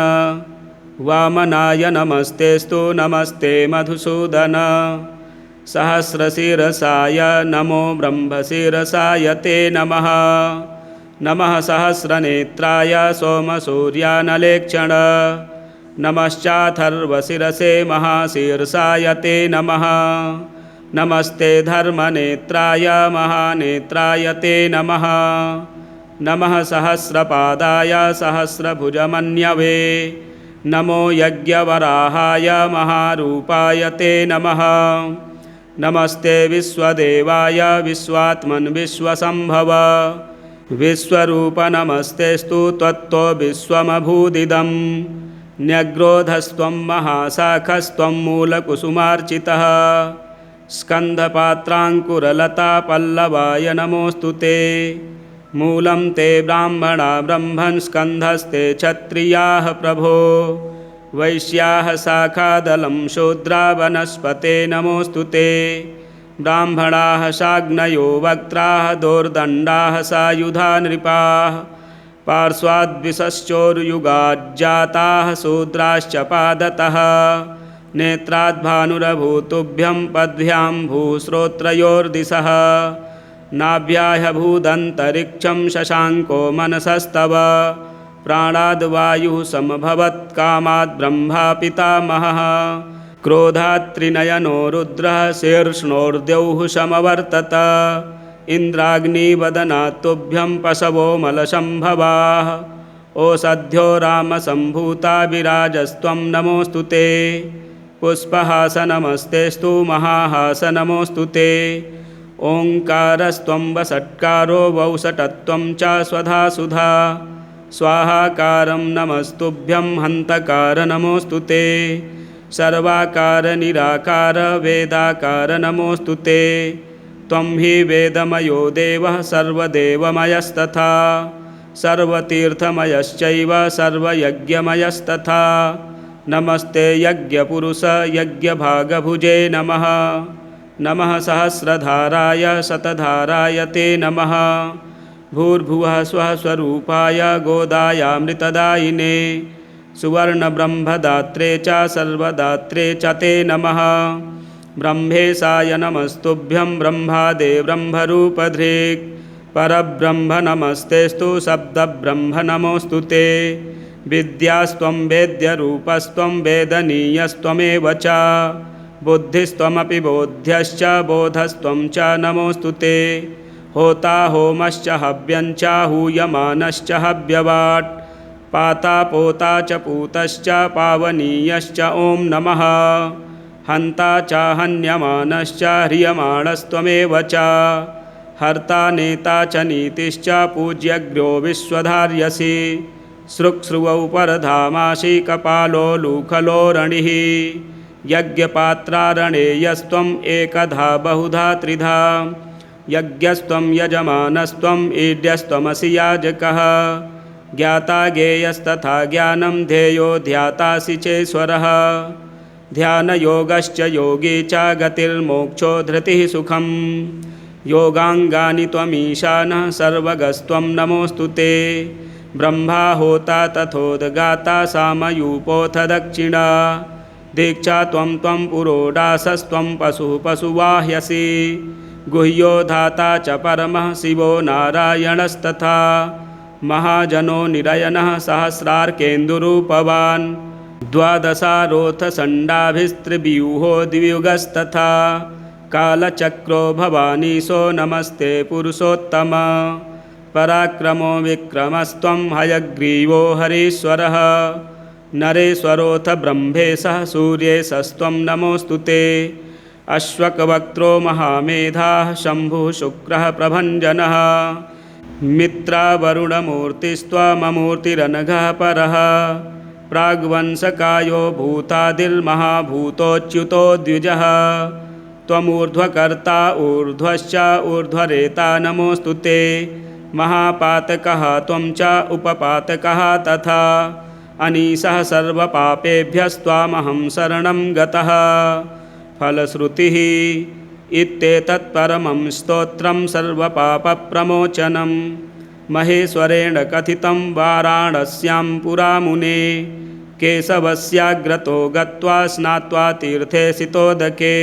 वामनाय नमस्तेस्तु नमस्ते मधुसूदन। सहस्रशिरसाय नमो ब्रह्मशिरसाय ते नमः। नमः सहस्रनेत्राय सोमसूर्यानलेक्षण। नमश्चाथर्वशिरसे महाशीर्षाय ते नमः। नमस्ते धर्मनेत्राय महानेत्राय ते नमः। नमः सहस्रपादाय सहस्रभुजमन्यवे। नमो यज्ञवराहाय महारूपाय ते नमः। नमस्ते विश्वदेवाय विश्वात्मन् विश्वसम्भव। विश्वरूप नमस्तेस्तु त्वत्तो विश्वमभूदिदं। न्यग्रोधस्त्वं महाशाखस्त्वं मूलकुसुमार्चितः। स्कन्धपात्राङ्कुरलता पल्लवाय नमोऽस्तु ते। मूलं ते ब्राह्मणा ब्रह्मन् स्कन्धस्ते क्षत्रियाः प्रभो। वैश्याः शाखादलं शूद्रा वनस्पते नमोऽस्तु ते। ब्राह्मणाः शाग्नयो वक्त्राः दोर्दण्डाः सायुधा नृपाः। पार्श्वाद्विशश्चोरुयुगाज्जाताः शूद्राश्च पादतः। नेत्राद्भानुरभूतुभ्यं पद्भ्यां भूश्रोत्रयोर्दिशः। नाभ्याह्यभूदन्तरिक्षं शशाङ्को मनसस्तव। प्राणाद्वायुः समभवत्कामाद् ब्रह्मा पितामहः। क्रोधात् त्रिनयनो रुद्रः शीर्ष्णोर्द्यौः समवर्तत। इन्द्राग्निवदनात् तुभ्यं पशवो मलसम्भवाः। ओषध्यो रामसम्भूता विराजस्त्वं नमोऽस्तु ते। पुष्पहास नमस्तेस्तु महाहास नमोऽस्तु ते। ओङ्कारस्त्वं वषट्कारो वौषटत्वं च स्वधासुधा। स्वाहाकारं नमस्तुभ्यं हन्तकार नमोऽस्तु ते। सर्वाकार निराकार वेदाकार नमोऽस्तु ते। त्वं हि वेदमयो देवः सर्वदेवमयस्तथा। सर्वतीर्थमयश्चैव सर्वयज्ञमयस्तथा। नमस्ते यज्ञपुरुष यज्ञभागभुजे नमः। नमः सहस्रधाराय शतधाराय ते नमः। भूर्भुवः स्वः स्वरूपाय गोदायामृतदायिने। सुवर्णब्रह्मदात्रे च सर्वदात्रे च ते नमः। ब्रह्मेशाय नमस्तुभ्यं ब्रह्मादे ब्रह्मरूपधृक्। परब्रह्म नमस्तेस्तु शब्दब्रह्म नमोऽस्तु ते। विद्यास्त्वं वेद्यरूपस्त्वं वेदनीयस्त्वमेव च। बुद्धिस्त्वमपि बोध्यश्च बोधस्त्वं च नमोऽस्तु ते। होता होमश्च हव्यं च हूयमानश्च हव्यवाट्। पाता पोता च पूतश्च पावनीयश्च ॐ नमः। हन्ता च हन्यमानश्च ह्रियमाणस्त्वमेव च। हर्ता नेता च नीतिश्च पूज्यग्र्यो विश्वधार्यसि। सृक्सृवौ परधामासि कपालो लूखलोरणिः। यज्ञपात्रारणेयस्त्वम् एकधा बहुधा त्रिधा। यज्ञस्त्वं यजमानस्त्वम् ईड्यस्त्वमसि याजकः। ज्ञाता ज्ञेयस्तथा ज्ञानं ध्येयो ध्यातासि चेश्वरः ध्यानयोगश्च योगी च गतिर्मोक्षो धृतिः सुखम् योगाङ्गानि त्वमीशानः सर्वगस्त्वं नमोऽस्तु ते ब्रह्मा होता तथोदगाता सामयूपोऽथ दक्षिणा दीक्षा त्वं पुरोडासस्त्वं पशुः पशुवाह्यसि गुह्यो धाता च परमः शिवो नारायणस्तथा महाजनो निरयनः सहस्रार्केन्दुरूपवान् द्वादशारोऽथ षण्डाभिस्त्रिव्यूहो द्वियुगस्तथा कालचक्रो भवानीशो नमस्ते पुरुषोत्तम पराक्रमो विक्रमस्त्वं हयग्रीवो हरीश्वरः नरेश्वरोऽथ ब्रह्मेशः सूर्येशस्त्वं नमोऽस्तु ते अश्वकवक्त्रो महामेधाः शम्भुः शुक्रः प्रभञ्जनः मित्रावरुणमूर्तिस्त्वममूर्तिरनघः परः प्राग्वंशकायो भूतादिर्महाभूतोच्युतो द्विजः त्वमूर्ध्वकर्ता ऊर्ध्वश्च ऊर्ध्वरेता नमोऽस्तु ते महापातकः त्वं च उपपातकः तथा अनीशः सर्वपापेभ्यस्त्वामहं शरणं गतः फलश्रुतिः इत्येतत्परमं स्तोत्रं सर्वपापप्रमोचनं महेश्वरेण कथितं वाराणस्यां पुरा मुने केशवस्याग्रतो गत्वा स्नात्वा तीर्थे सितोदके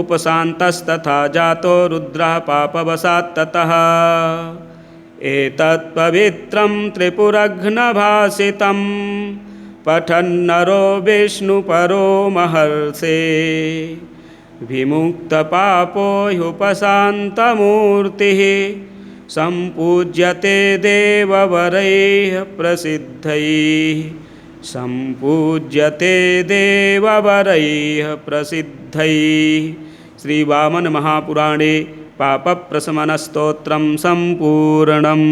उपशान्तस्तथा जातो रुद्रः पापवशात् ततः एतत्पवित्रं त्रिपुरघ्नभासितं पठन्नरो विष्णुपरो महर्षे विमुक्तपापो ह्युपशान्तमूर्तिः सम्पूज्यते देववरैः प्रसिद्धैः सम्पूज्यते देववरैः प्रसिद्धैः। श्री वामन महापुराणे पापप्रशमन स्तोत्रम संपूर्णम।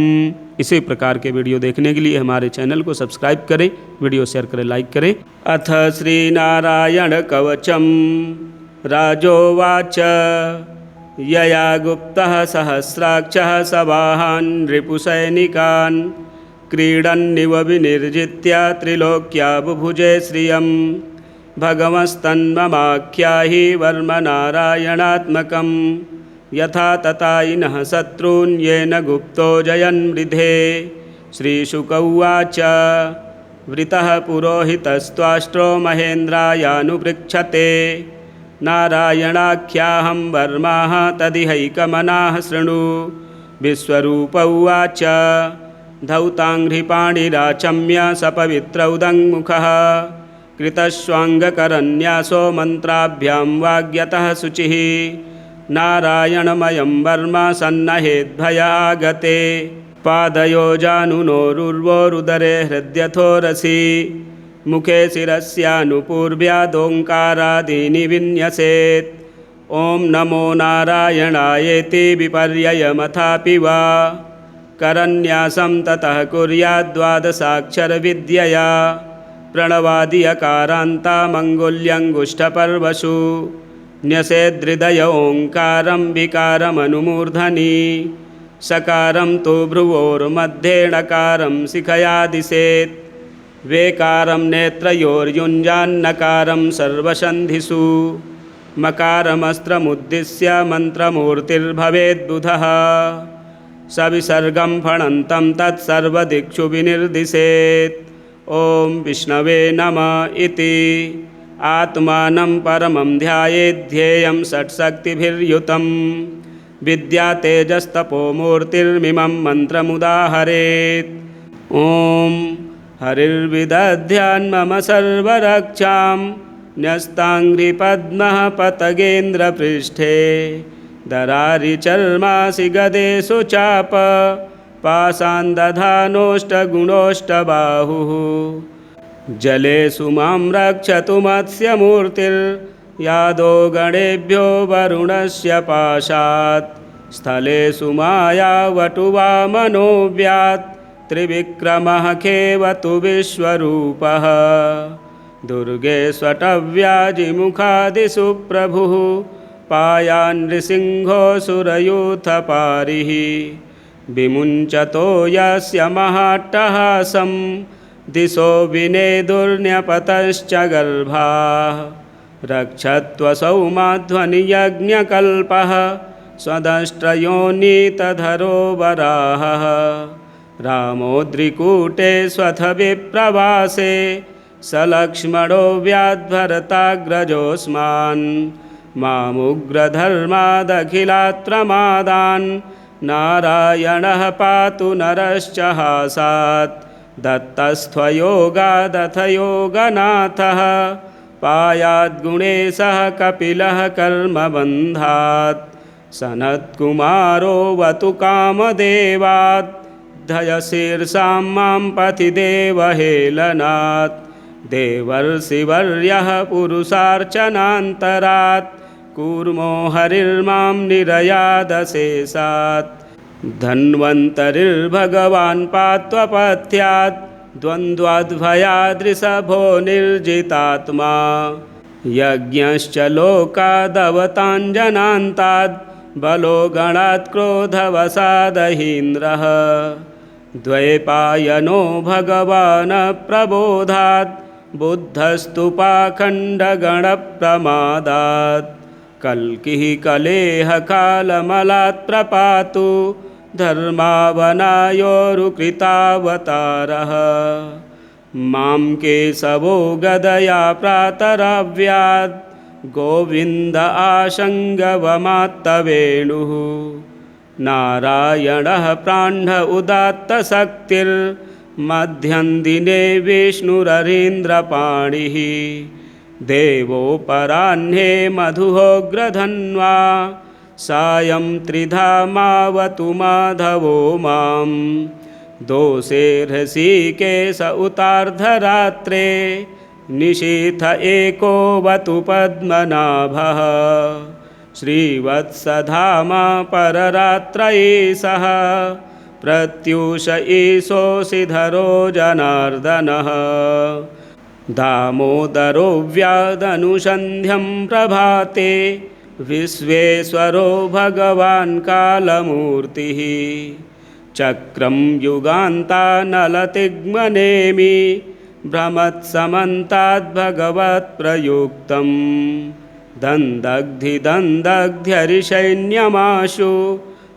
इसी प्रकार के वीडियो देखने के लिए हमारे चैनल को सब्सक्राइब करें, वीडियो शेयर करें, लाइक करें। अथ श्री नारायण कवचम राजोवाच यया गुप्तः सहस्राक्षः सवाहान् रिपुसैनिकान् क्रीडन्निव विनिर्जित्य त्रिलोक्या बुभुजे श्रियं भगवस्तन्ममाख्याहि वर्म नारायणात्मकं यथा तथायिनः शत्रून् येन गुप्तो जयन्मृधे। श्रीशुक उवाच वृतः पुरोहितस्त्वाष्ट्रो महेन्द्रायानुपृच्छते नारायणाख्याहं वर्माः तदिहैकमनाः शृणु। विश्वरूप उवाच धौताङ्घ्रिपाणिराचम्य सपवित्रौदङ्मुखः कृतश्वाङ्गकरन्यासो मन्त्राभ्यां वाग्यतः शुचिः नारायणमयं वर्म सन्नहेद्भयागते पादयो जानुनोरुर्वोरुदरे हृद्यथोरसि मुखे शिरस्यानुपूर्व्यादोङ्कारादीनि विन्यसेत्। ॐ नमो नारायणायेति विपर्ययमथापि वा करन्यासं ततः कुर्याद्द्वादशाक्षरविद्यया प्रणवादियकारान्तामङ्गुल्यङ्गुष्ठपर्वसु न्यसेदृदय ओङ्कारं विकारमनुमूर्धनि सकारं तु भ्रुवोर्मध्ये णकारं शिखयादिशेत् वेकारं नेत्रयोर्युञ्जान्नकारं सर्वसन्धिषु मकारमस्त्रमुद्दिश्य मन्त्रमूर्तिर्भवेद्बुधः सविसर्गं फणन्तं तत्सर्वदिक्षु विनिर्दिशेत्। ॐ विष्णवे नमः इति आत्मानं परमं ध्यायेद्धेयं षट्शक्तिभिर्युतं विद्यातेजस्तपोमूर्तिर्मिमं मन्त्रमुदाहरेत्। ॐ हरिर्विदध्यान्मम सर्वरक्षां न्यस्ताङ्घ्रिपद्मः पतगेन्द्रपृष्ठे दरारिचर्मासि गदेषु चाप पाषाण्डधानोष्टगुणोष्टबाहुः जलेषु मां रक्षतु मत्स्यमूर्तिर्यादो गणेभ्यो वरुणस्य पाशात् स्थलेषु मायावटुवामनो व्यात् त्रिविक्रमः खेवतु विश्वरूपः दुर्गे स्वटव्याजिमुखादिषु प्रभुः पायान् नृसिंहोऽसुरयूथपारिः विमुञ्चतो यस्य महाट्टहासं दिशो विनेदुर्न्यपतश्च गर्भाः रक्षत्वसौ माध्वनियज्ञकल्पः स्वदष्ट्रयोनीतधरो वराहः रामोद्रिकूटे स्वथ विप्रवासे सलक्ष्मणो व्याद्भरताग्रजोऽस्मान् मामुग्रधर्मादखिलात्रमादान् नारायणः पातु नरश्च हासात् दत्तस्त्वयोगादथ योगनाथः पायाद्गुणेशः कपिलः कर्मबन्धात् सनत्कुमारो वतु कामदेवात् धयशीर्षां मां पतिदेवहेलनात् देवर्षिवर्यः पुरुषार्चनान्तरात् कूर्मो हरिर्मां निरयादशेषात् धन्वन्तरिर्भगवान् पात्वपथ्यात् द्वन्द्वाद्भयादृशभो निर्जितात्मा यज्ञश्च लोकादवताञ्जनान्ताद् बलो गणात् क्रोधवशादहीन्द्रः द्वैपायनो भगवान् प्रबोधात् बुद्धस्तु पाखण्डगणप्रमादात् कल्किः कलेह कालमलात् प्रपातु धर्मावनायोरुकृतावतारः मां केशवो गदया प्रातराव्यात् गोविन्द आशङ्गवमात्तवेणुः नारायणः प्राण्ढ उदात्तशक्तिर्मध्यं दिने विष्णुररीन्द्रपाणिः देवोपराह्ने मधुहोग्रधन्वा सायं त्रिधा मावतु माधवो मां दोषे हृषीकेश उतार्धरात्रे निशीथ एकोऽवतु पद्मनाभः श्रीवत्सधामा पररात्रयेशः प्रत्यूष ईशोऽसिधरो जनार्दनः दामोदरो व्यादनुसन्ध्यं प्रभाते विश्वेश्वरो भगवान् कालमूर्तिः चक्रं युगान्तानलतिग्मनेमि भ्रमत्समन्ताद्भगवत्प्रयुक्तं दन्दग्ध्यरिसैन्यमाशु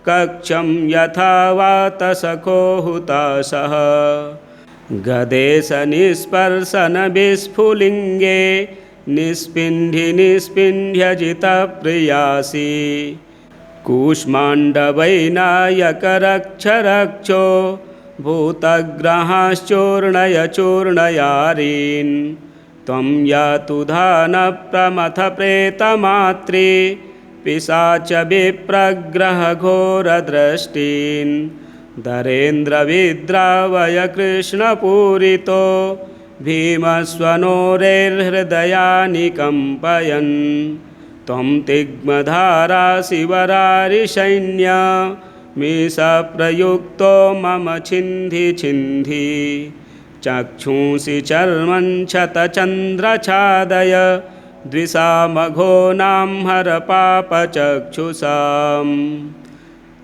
कक्षं यथा वातसखो हुताशः गदेश निस्पर्शन विस्फुलिङ्गे निस्पिण्ढ्यजितप्रियासि कूष्माण्डवैनायकरक्षरक्षो भूतग्रहाश्चूर्णयचूर्णयारीन् त्वं यातु धानप्रमथप्रेतमात्रे पिशाच विप्रग्रहघोरदृष्टीन् धरेन्द्रविद्रावय कृष्णपूरितो भीमस्वनोरेर्हृदयानि कम्पयन् त्वं तिग्मधारा शिवरारिसैन्य मीशप्रयुक्तो मम छिन्धि छिन्धि चक्षुंसि चर्मं क्षतचन्द्रछादय द्विषामघोनां हर पापचक्षुषाम्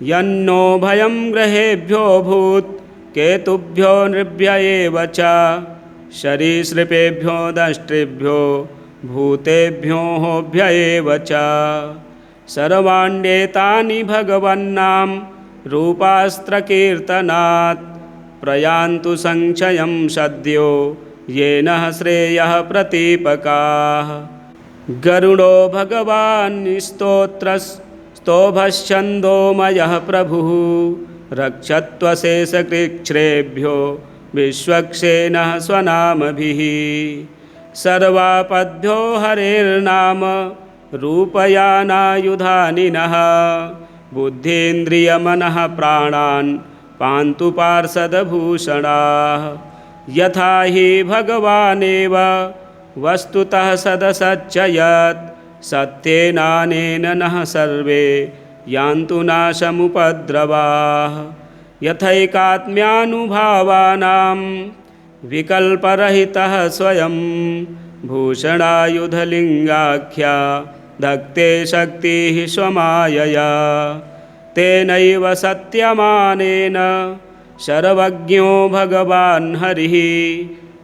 यन्नो भयं ग्रहेभ्यो भूत् केतुभ्यो नृभ्य एव च सरीसृपेभ्यो दष्ट्रेभ्यो भूतेभ्यो होभ्य एव च सर्वाण्येतानि भगवन्नाम रूपास्त्रकीर्तनात् प्रयान्तु संक्षयं सद्यो येन श्रेयः प्रतीपकाः गरुडो भगवान् स्तोभश्छन्दोमयः प्रभुः रक्षत्वशेषकृच्छ्रेभ्यो विश्वक्सेनः स्वनामभिः सर्वापद्भ्यो हरेर्नाम रूपयानायुधानि नः बुद्धीन्द्रियमनः प्राणान् पान्तु पार्षदभूषणाः यथा हि भगवानेव वस्तुतः सदसच्च यत् सत्येनानेन नः सर्वे यान्तु नाशमुपद्रवाः यथैकात्म्यानुभावानां विकल्परहितः स्वयं भूषणायुधलिङ्गाख्या धत्ते शक्तिः स्वमायया तेनैव सत्यमानेन सर्वज्ञो भगवान् हरिः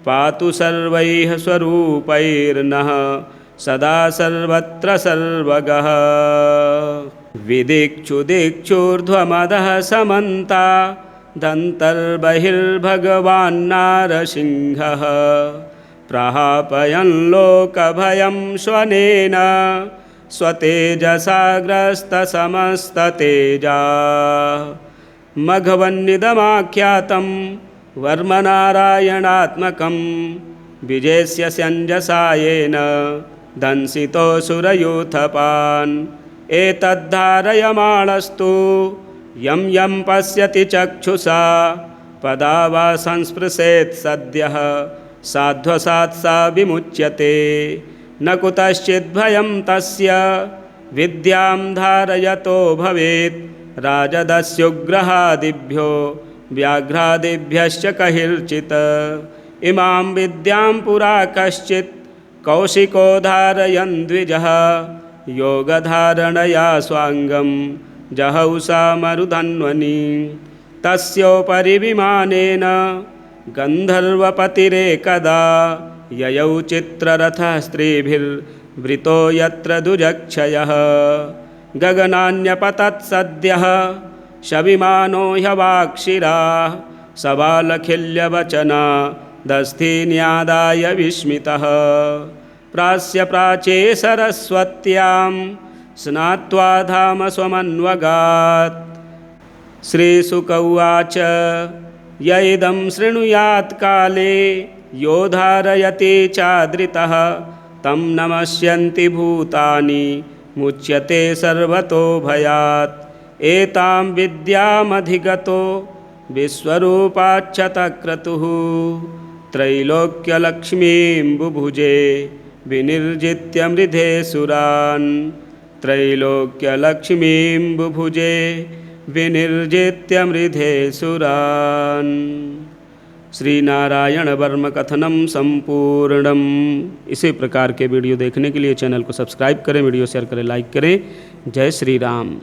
पातु सर्वैः स्वरूपैर्नः सदा सर्वत्र सर्वगः। विदिक्षुदिक्षूर्ध्वमदः समन्ता दन्तर्बहिर्भगवान् नारसिंहः प्रहापयन् लोकभयं स्वनेन स्वतेजसाग्रस्तसमस्ततेजा। मघवन्निदमाख्यातं वर्मनारायणात्मकं विजेस्य स्यञ्जसा येन दंसितोऽसुरयूथपान्। एतद्धारयमाणस्तु यं यं पश्यति चक्षुषा पदा वा संस्पृशेत् सद्यः साध्वसात् सा विमुच्यते। न कुतश्चिद्भयं तस्य विद्यां धारयतो भवेत् राजदस्युग्रहादिभ्यो व्याघ्रादिभ्यश्च कहिर्चित्। इमां विद्यां पुरा कश्चित् कौशिको धारयन् द्विजः योगधारणया स्वाङ्गं जहौषा मरुधन्वनि। तस्योपरि विमानेन गन्धर्वपतिरेकदा ययौ चित्ररथः स्त्रीभिर्वृतो यत्र दुजक्षयः। गगनान्यपतत् सद्यः शविमानो ह्यवाक्षिराः सबालखिल्यवचना दस्थिन्यादाय विस्मितः। प्रास्य प्राचे सरस्वत्यां स्नात्वा धाम स्वमन्वगात्। श्रीशुक उवाच य इदं शृणुयात् काले यो धारयति चादृतः तं नमस्यन्ति भूतानि मुच्यते सर्वतो भयात्। एतां विद्यामधिगतो विश्वरूपाच्छतक्रतुः त्रैलोक्यलक्ष्मीं बुभुजे विनिर्जित्य मृधे सुरान्। त्रैलोक्यलक्ष्मीं बुभुजे विनिर्जित्य मृधे सुरान्। श्री नारायण वर्म कथनम संपूर्णम। इसी प्रकार के वीडियो देखने के लिए चैनल को सब्सक्राइब करें, वीडियो शेयर करें, लाइक करें। जय श्री राम।